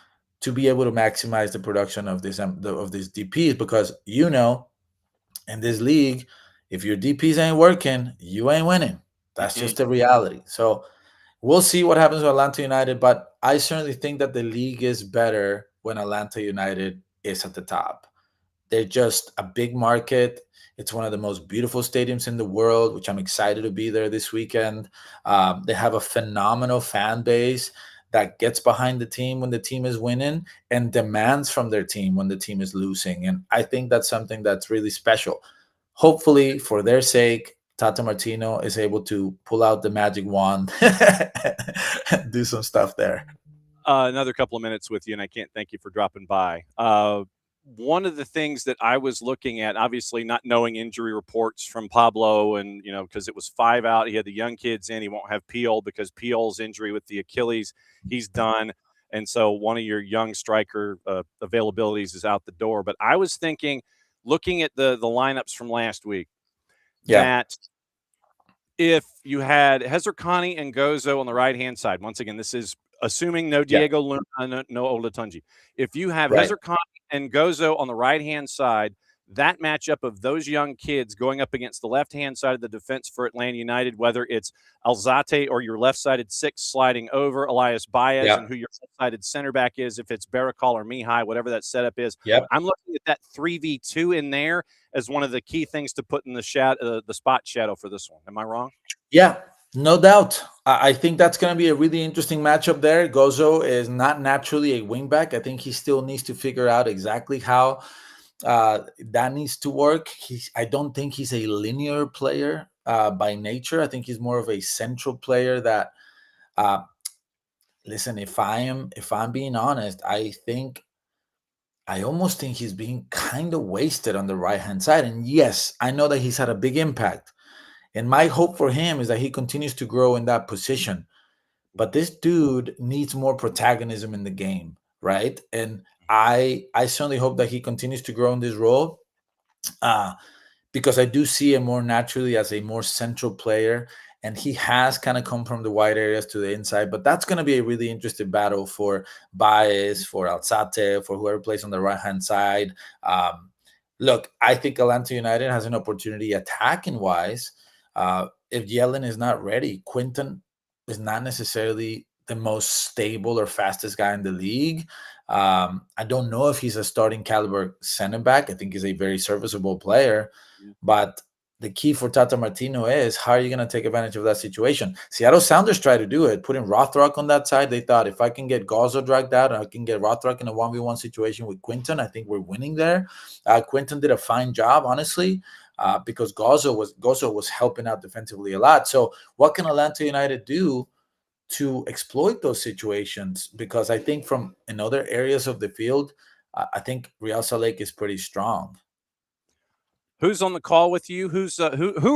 to be able to maximize the production of these DPs? Because in this league, if your DPs ain't working, you ain't winning. That's Mm-mm. just the reality. So we'll see what happens with Atlanta United, but I certainly think that the league is better when Atlanta United is at the top. They're just a big market. It's one of the most beautiful stadiums in the world, which I'm excited to be there this weekend. They have a phenomenal fan base that gets behind the team when the team is winning and demands from their team when the team is losing. And I think that's something that's really special. Hopefully, for their sake, Tata Martino is able to pull out the magic wand and do some stuff there. Another couple of minutes with you, and I can't thank you for dropping by. One of the things that I was looking at, obviously not knowing injury reports from Pablo, and because it was 5 out, he had the young kids in. He won't have Peel because Peel's injury with the Achilles, he's done, and so one of your young striker availabilities is out the door. But I was thinking, looking at the lineups from last week, Yeah. that if you had Hezar Khani and Gozo on the right hand side, once again, this is assuming no Yeah. Diego Luna, no Olatunji. If you have Right. Hezar Khani and Gozo on the right hand side, that matchup of those young kids going up against the left hand side of the defense for Atlanta United, whether it's Alzate or your left sided six sliding over Elias Baez, Yeah. and who your left sided center back is, if it's Barakal or Mihai, whatever that setup is. Yep. I'm looking at that 3v2 in there as one of the key things to put in the spot shadow for this one. Am I wrong? Yeah, no doubt. I think that's going to be a really interesting matchup there. Gozo is not naturally a wingback. I think he still needs to figure out exactly how that needs to work. I don't think he's a linear player by nature. I think he's more of a central player that, uh, listen, if I'm being honest, I almost think he's being kind of wasted on the right hand side. And yes, I know that he's had a big impact. And my hope for him is that he continues to grow in that position. But this dude needs more protagonism in the game, right? And I certainly hope that he continues to grow in this role. Because I do see him more naturally as a more central player. And he has kind of come from the wide areas to the inside. But that's going to be a really interesting battle for Baez, for Alzate, for whoever plays on the right hand side. Look, I think Atlanta United has an opportunity attacking wise. If Yellen is not ready, Quinton is not necessarily the most stable or fastest guy in the league. I don't know if he's a starting caliber center back. I think he's a very serviceable player. But the key for Tata Martino is, how are you going to take advantage of that situation? Seattle Sounders tried to do it, putting Rothrock on that side. They thought, if I can get Gazzo dragged out and I can get Rothrock in a 1v1 situation with Quinton, I think we're winning there. Quinton did a fine job, honestly, because Gazzo was helping out defensively a lot. So what can Atlanta United do to exploit those situations? Because I think from in other areas of the field, I think Real Salt Lake is pretty strong. Who's on the call with you? Who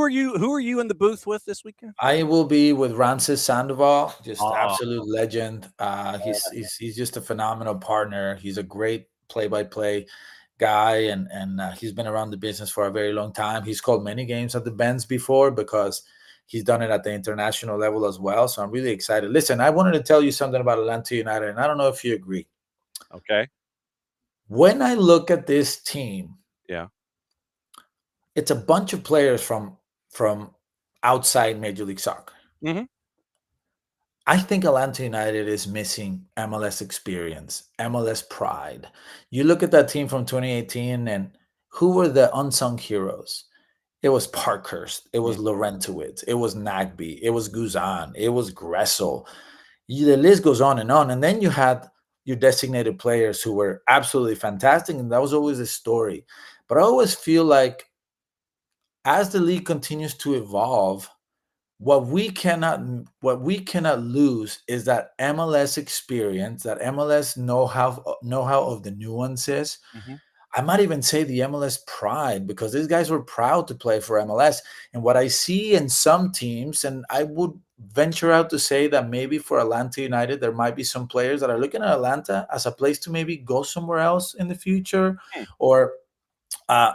are you? Who are you in the booth with this weekend? I will be with Rances Sandoval, just Oh, absolute legend. He's just a phenomenal partner. He's a great play-by-play guy, and he's been around the business for a very long time. He's called many games at the Benz before because he's done it at the international level as well. So I'm really excited. Listen, I wanted to tell you something about Atlanta United, and I don't know if you agree. okay. When I look at this team, Yeah. it's a bunch of players from outside Major League Soccer. Mhm. I think Atlanta United is missing MLS experience, MLS pride. You look at that team from 2018, and who were the unsung heroes? It was Parkhurst, it was Mm, Laurentowicz, it was Nagby, it was Guzan, it was Gressel. The list goes on and on. And then you had your designated players who were absolutely fantastic, and that was always a story. But I always feel like as the league continues to evolve, what we cannot lose is that MLS experience, that MLS know-how of the nuances. mhm. I might even say the MLS pride, because these guys were proud to play for MLS. And what I see in some teams, and I would venture out to say that maybe for Atlanta United, there might be some players that are looking at Atlanta as a place to maybe go somewhere else in the future, Hmm. or uh,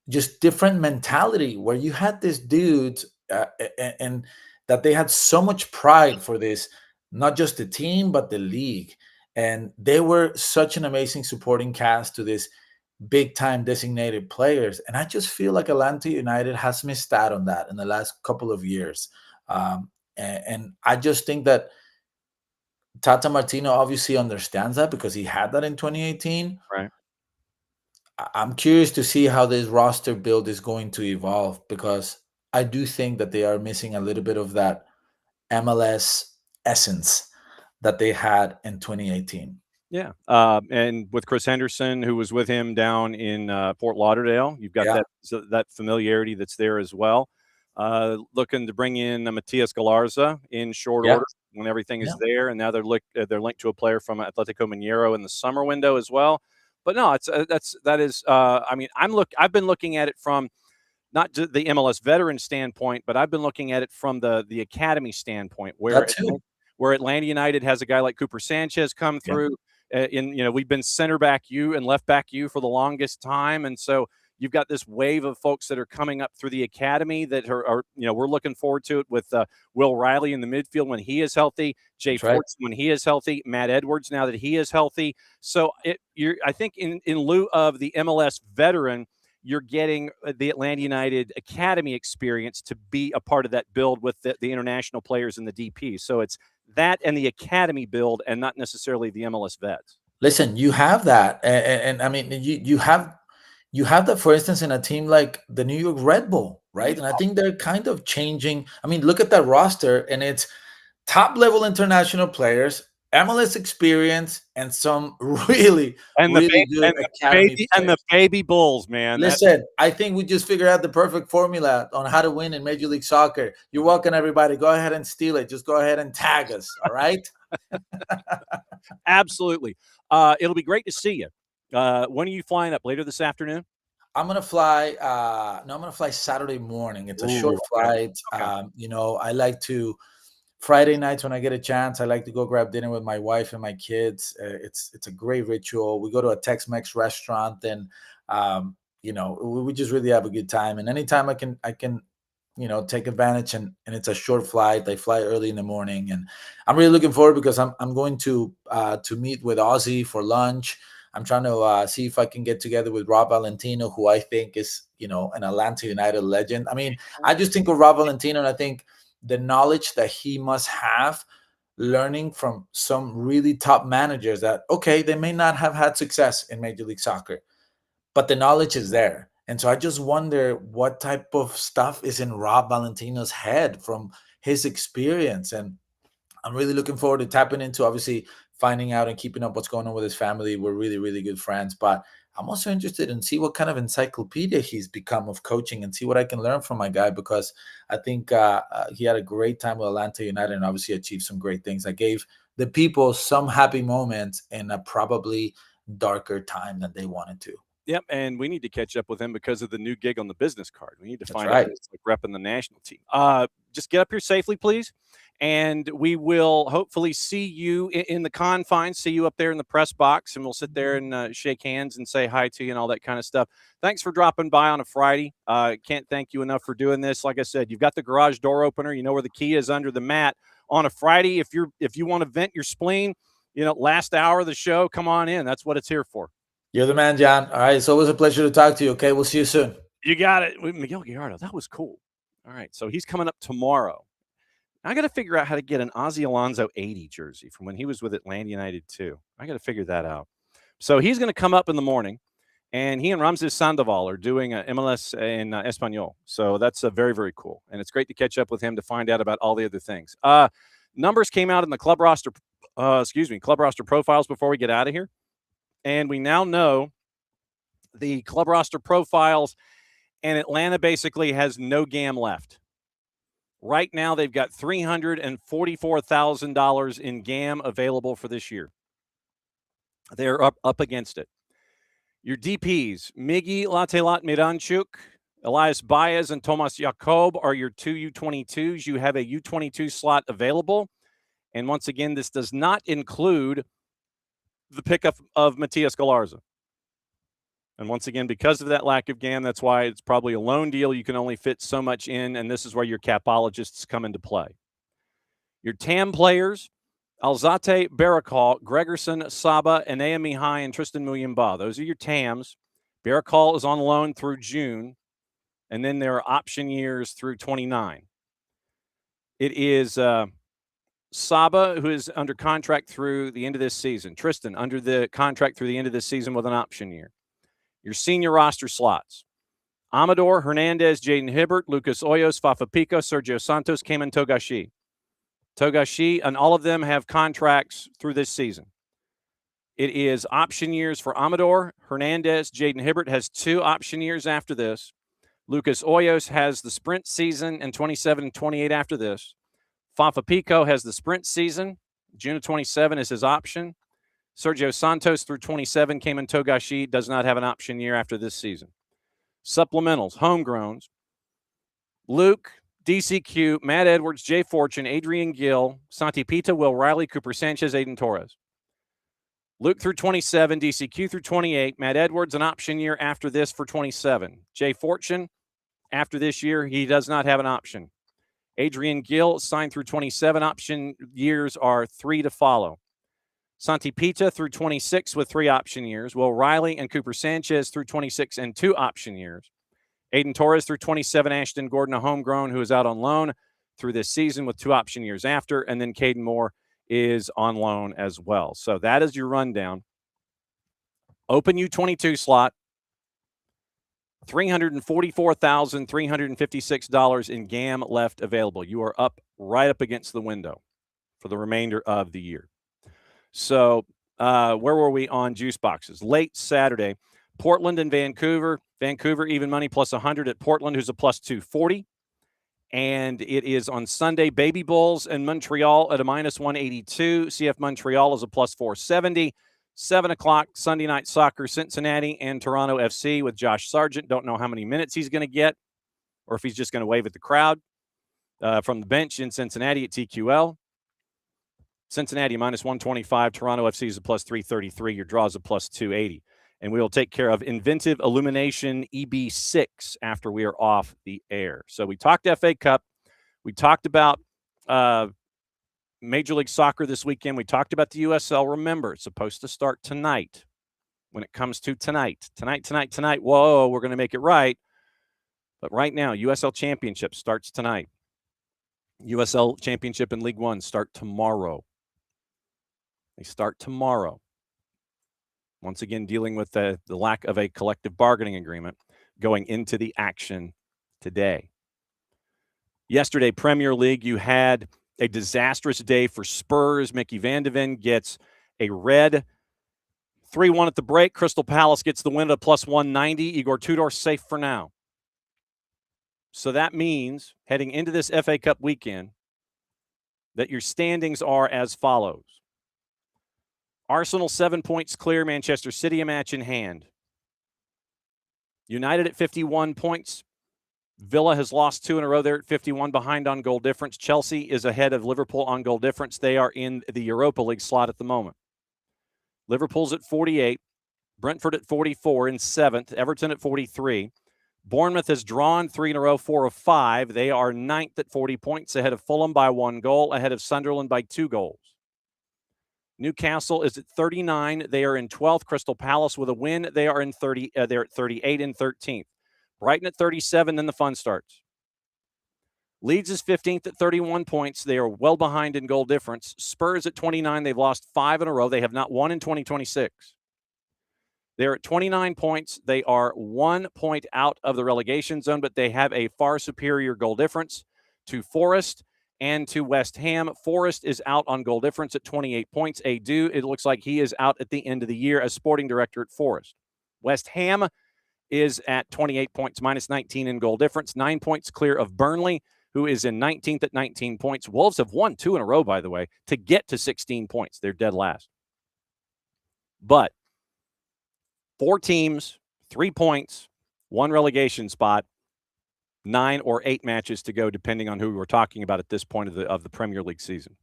just different mentality where you had this dude, and that they had so much pride for this, not just the team, but the league. And they were such an amazing supporting cast to this big time designated players. And I just feel like Atlanta United has missed out on that in the last couple of years. And I just think that Tata Martino obviously understands that because he had that in 2018. Right. I'm curious to see how this roster build is going to evolve, because I do think that they are missing a little bit of that MLS essence that they had in 2018. Yeah. And with Chris Henderson, who was with him down in Fort Lauderdale, you've got Yeah. that familiarity that's there as well. Looking to bring in Matias Galarza in short Yeah. order when everything is Yeah. there, and now they're linked to a player from Atletico Mineiro in the summer window as well. But no, that is. I mean, I've been looking at it from not just the MLS veteran standpoint, but I've been looking at it from the academy standpoint, That too. where Atlanta United has a guy like Cooper Sanchez come Yeah. through. We've been center back you and left back you for the longest time, and so you've got this wave of folks that are coming up through the academy that are we're looking forward to it with Will Riley in the midfield when he is healthy, Jay That's right. Fortson when he is healthy, Matt Edwards now that he is healthy. So I think in lieu of the MLS veteran, you're getting the Atlanta United Academy experience to be a part of that build with the international players and the DP. So it's that and the Academy build, and not necessarily the MLS vets. Listen, you have that, and I mean, you have that, for instance, in a team like the New York Red Bull, right? And I think they're kind of changing. I mean, look at that roster, and it's top level international players, MLS experience, and some really, And the really good academy and the players. baby Bulls, man. Listen, I think we just figured out the perfect formula on how to win in Major League Soccer. You're welcome, everybody. Go ahead and steal it. Just go ahead and tag us. All right. Absolutely. It'll be great to see you. When are you flying up? Later this afternoon? I'm gonna fly. No, I'm gonna fly Saturday morning. It's a short Okay. flight. Okay. I like to Friday nights when I get a chance. I like to go grab dinner with my wife and my kids. It's a great ritual. We go to a Tex-Mex restaurant, and we just really have a good time. And anytime I can take advantage, and it's a short flight. I fly early in the morning, and I'm really looking forward because I'm going to meet with Ozzy for lunch. I'm trying to see if I can get together with Rob Valentino, who I think is an Atlanta United legend. I mean, I just think of Rob Valentino, and I think the knowledge that he must have learning from some really top managers that, okay, they may not have had success in Major League Soccer, but the knowledge is there. And so I just wonder what type of stuff is in Rob Valentino's head from his experience. And I'm really looking forward to tapping into, obviously, finding out and keeping up what's going on with his family. We're really, really good friends, but I'm also interested in see what kind of encyclopedia he's become of coaching and see what I can learn from my guy, because I think he had a great time with Atlanta United and obviously achieved some great things. I gave the people some happy moments in a probably darker time than they wanted to. Yep, and we need to catch up with him because of the new gig on the business card. We need to That's find out right. what it's like repping the national team. Just get up here safely, please, and we will hopefully see you in the confines, see you up there in the press box, and we'll sit there and shake hands and say hi to you and all that kind of stuff. Thanks for dropping by on a Friday. Can't thank you enough for doing this. Like I said, you've got the garage door opener. You know where the key is under the mat. On a Friday, if you want to vent your spleen, last hour of the show, come on in. That's what it's here for. You're the man, John. All right. It's always a pleasure to talk to you. Okay. We'll see you soon. You got it. Miguel Gallardo. That was cool. All right. So he's coming up tomorrow. I got to figure out how to get an Ozzie Alonso 80 jersey from when he was with Atlanta United too. I got to figure that out. So he's going to come up in the morning, and he and Ramses Sandoval are doing a MLS in Espanol. So that's very, very cool. And it's great to catch up with him to find out about all the other things. Numbers came out in the club roster profiles before we get out of here. And we now know the club roster profiles, and Atlanta basically has no GAM left. Right now, they've got $344,000 in GAM available for this year. They're up against it. Your DPs, Miggy Latelat Miranchuk, Elias Baez, and Tomas Jakob are your two U22s. You have a U22 slot available. And once again, this does not include the pickup of Matias Galarza. And once again, because of that lack of GAM, that's why it's probably a loan deal. You can only fit so much in, and this is where your capologists come into play. Your TAM players, Alzate Barakal, Gregerson, Saba, Enea Mihai, and Tristan Muyimba. Those are your TAMs. Barakal is on loan through June, and then there are option years through 29. It is Saba, who is under contract through the end of this season. Tristan, under the contract through the end of this season with an option year. Your senior roster slots, Amador, Hernandez, Jaden Hibbert, Lucas Hoyos, Fafa Pico, Sergio Santos, Cayman Togashi. Togashi, and all of them have contracts through this season. It is option years for Amador. Hernandez, Jaden Hibbert has 2 option years after this. Lucas Hoyos has the sprint season and 27 and 28 after this. Fafa Pico has the sprint season. June of 27 is his option. Sergio Santos through 27. Cayman Togashi does not have an option year after this season. Supplementals, homegrowns. Luke, DCQ, Matt Edwards, Jay Fortune, Adrian Gill, Santi Pita, Will Riley, Cooper Sanchez, Aiden Torres. Luke through 27, DCQ through 28. Matt Edwards, an option year after this for 27. Jay Fortune, after this year, he does not have an option. Adrian Gill, signed through 27. Option years are 3 to follow. Santi Pita through 26 with 3 option years. Will Riley and Cooper Sanchez through 26 and 2 option years. Aiden Torres through 27. Ashton Gordon, a homegrown who is out on loan through this season with 2 option years after. And then Caden Moore is on loan as well. So that is your rundown. Open U22 slot, $344,356 in GAM left available. You are right up against the window for the remainder of the year. So where were we on juice boxes? Late Saturday, Portland and Vancouver. Vancouver even money plus 100 at Portland, who's a plus 240. And it is on Sunday, Baby Bulls and Montreal at a minus 182. CF Montreal is a plus 470. 7 o'clock, Sunday night soccer, Cincinnati and Toronto FC with Josh Sargent. Don't know how many minutes he's going to get or if he's just going to wave at the crowd from the bench in Cincinnati at TQL. Cincinnati minus 125. Toronto FC is a plus 333. Your draw is a plus 280. And we will take care of Inventive Illumination EB6 after we are off the air. So we talked FA Cup. We talked about Major League Soccer this weekend. We talked about the USL. Remember, it's supposed to start tonight. When it comes to tonight, whoa, we're going to make it right. But right now, USL Championship starts tonight. USL Championship and League One start tomorrow. They start tomorrow. Once again, dealing with the lack of a collective bargaining agreement going into the action today. Yesterday, Premier League, you had a disastrous day for Spurs. Mickey Van de Ven gets a red. 3-1 at the break. Crystal Palace gets the win at a plus 190. Igor Tudor safe for now. So that means, heading into this FA Cup weekend, that your standings are as follows. Arsenal 7 points clear. Manchester City a match in hand. United at 51 points. Villa has lost 2 in a row. They're at 51 behind on goal difference. Chelsea is ahead of Liverpool on goal difference. They are in the Europa League slot at the moment. Liverpool's at 48. Brentford at 44 in 7th. Everton at 43. Bournemouth has drawn 3 in a row, 4 of 5. They are 9th at 40 points, ahead of Fulham by 1 goal, ahead of Sunderland by 2 goals. Newcastle is at 39. They are in 12th. Crystal Palace with a win. They are in 30. They're at 38 and 13th. Brighton at 37. Then the fun starts. Leeds is 15th at 31 points. They are well behind in goal difference. Spurs at 29. They've lost 5 in a row. They have not won in 2026. They're at 29 points. They are 1 point out of the relegation zone, but they have a far superior goal difference to Forest and to West Ham. Forest is out on goal difference at 28 points. Adu, it looks like he is out at the end of the year as sporting director at Forest. West Ham is at 28 points, minus 19 in goal difference, 9 points clear of Burnley, who is in 19th at 19 points. Wolves have won 2 in a row, by the way, to get to 16 points. They're dead last. But 4 teams, 3 points, 1 relegation spot, 9 or 8 matches to go, depending on who we're talking about at this point of the Premier League season.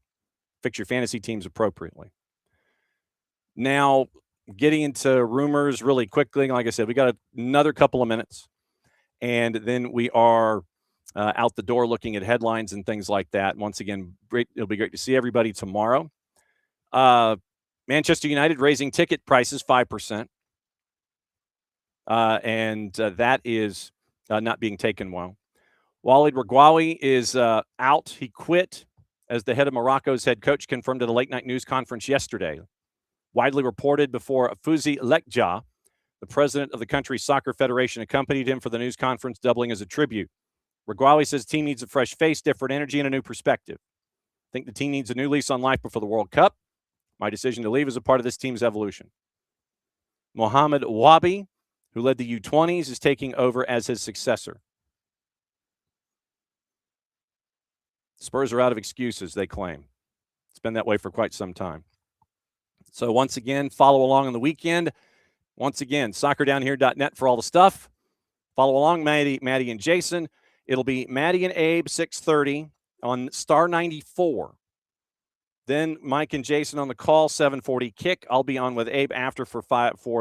Fix your fantasy teams appropriately. Now, getting into rumors really quickly, like I said, we got another couple of minutes, and then we are out the door looking at headlines and things like that. Once again, it'll be great to see everybody tomorrow. Manchester United raising ticket prices 5%. And that is not being taken well. Walid Regragui is out. He quit as the head of Morocco's head coach, confirmed at a late-night news conference yesterday. Widely reported before Fouzi Lekja, the president of the country's soccer federation, accompanied him for the news conference, doubling as a tribute. Regragui says the team needs a fresh face, different energy, and a new perspective. I think the team needs a new lease on life before the World Cup. My decision to leave is a part of this team's evolution. Mohamed Wabi, who led the U20s, is taking over as his successor. Spurs are out of excuses, they claim. It's been that way for quite some time. So once again, follow along on the weekend. Once again, soccerdownhere.net for all the stuff. Follow along, Maddie and Jason. It'll be Maddie and Abe, 6:30 on Star 94. Then Mike and Jason on the call, 7:40 kick. I'll be on with Abe after for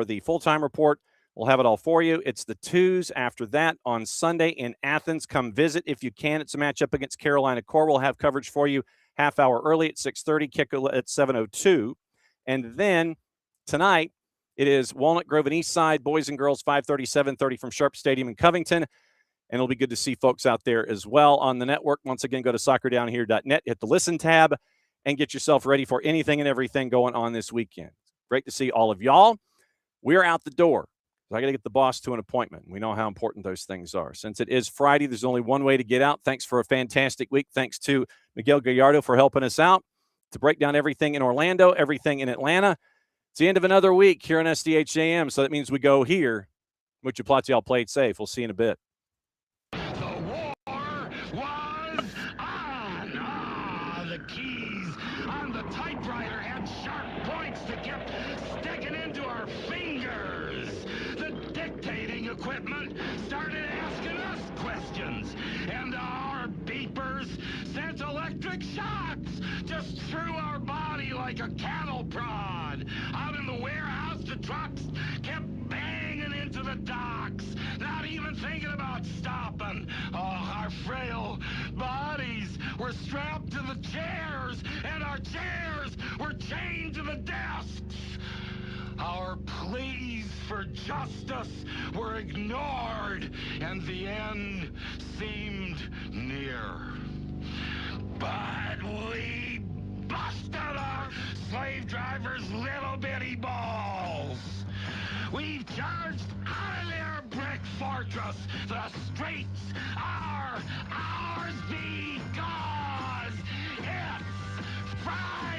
the full-time report. We'll have it all for you. It's the 2s after that on Sunday in Athens. Come visit if you can. It's a matchup against Carolina Core. We'll have coverage for you half hour early at 6:30, kick at 7:02. And then tonight, it is Walnut Grove and Eastside, boys and girls, 5:30, 7:30 from Sharp Stadium in Covington. And it'll be good to see folks out there as well on the network. Once again, go to soccerdownhere.net, hit the listen tab, and get yourself ready for anything and everything going on this weekend. Great to see all of y'all. We're out the door. I got to get the boss to an appointment. We know how important those things are. Since it is Friday, there's only one way to get out. Thanks for a fantastic week. Thanks to Miguel Gallardo for helping us out to break down everything in Orlando, everything in Atlanta. It's the end of another week here on SDH AM, so that means we go here. Mucho Plati, y'all play it safe. We'll see you in a bit. The war was on. The keys on the typewriter had sharp points that kept sticking into our fingers. The dictating equipment started asking us questions, and our beepers sent electric shocks just through our body like a cattle prod. Out in the warehouse, the trucks kept banging into the docks, not even thinking about stopping. Oh, our frail bodies were strapped to the chairs, and our chairs were chained to the desks. Our pleas for justice were ignored, and the end seemed near. But we busted our slave drivers' little bitty balls. We've charged out of their brick fortress. The streets are ours because it's Friday.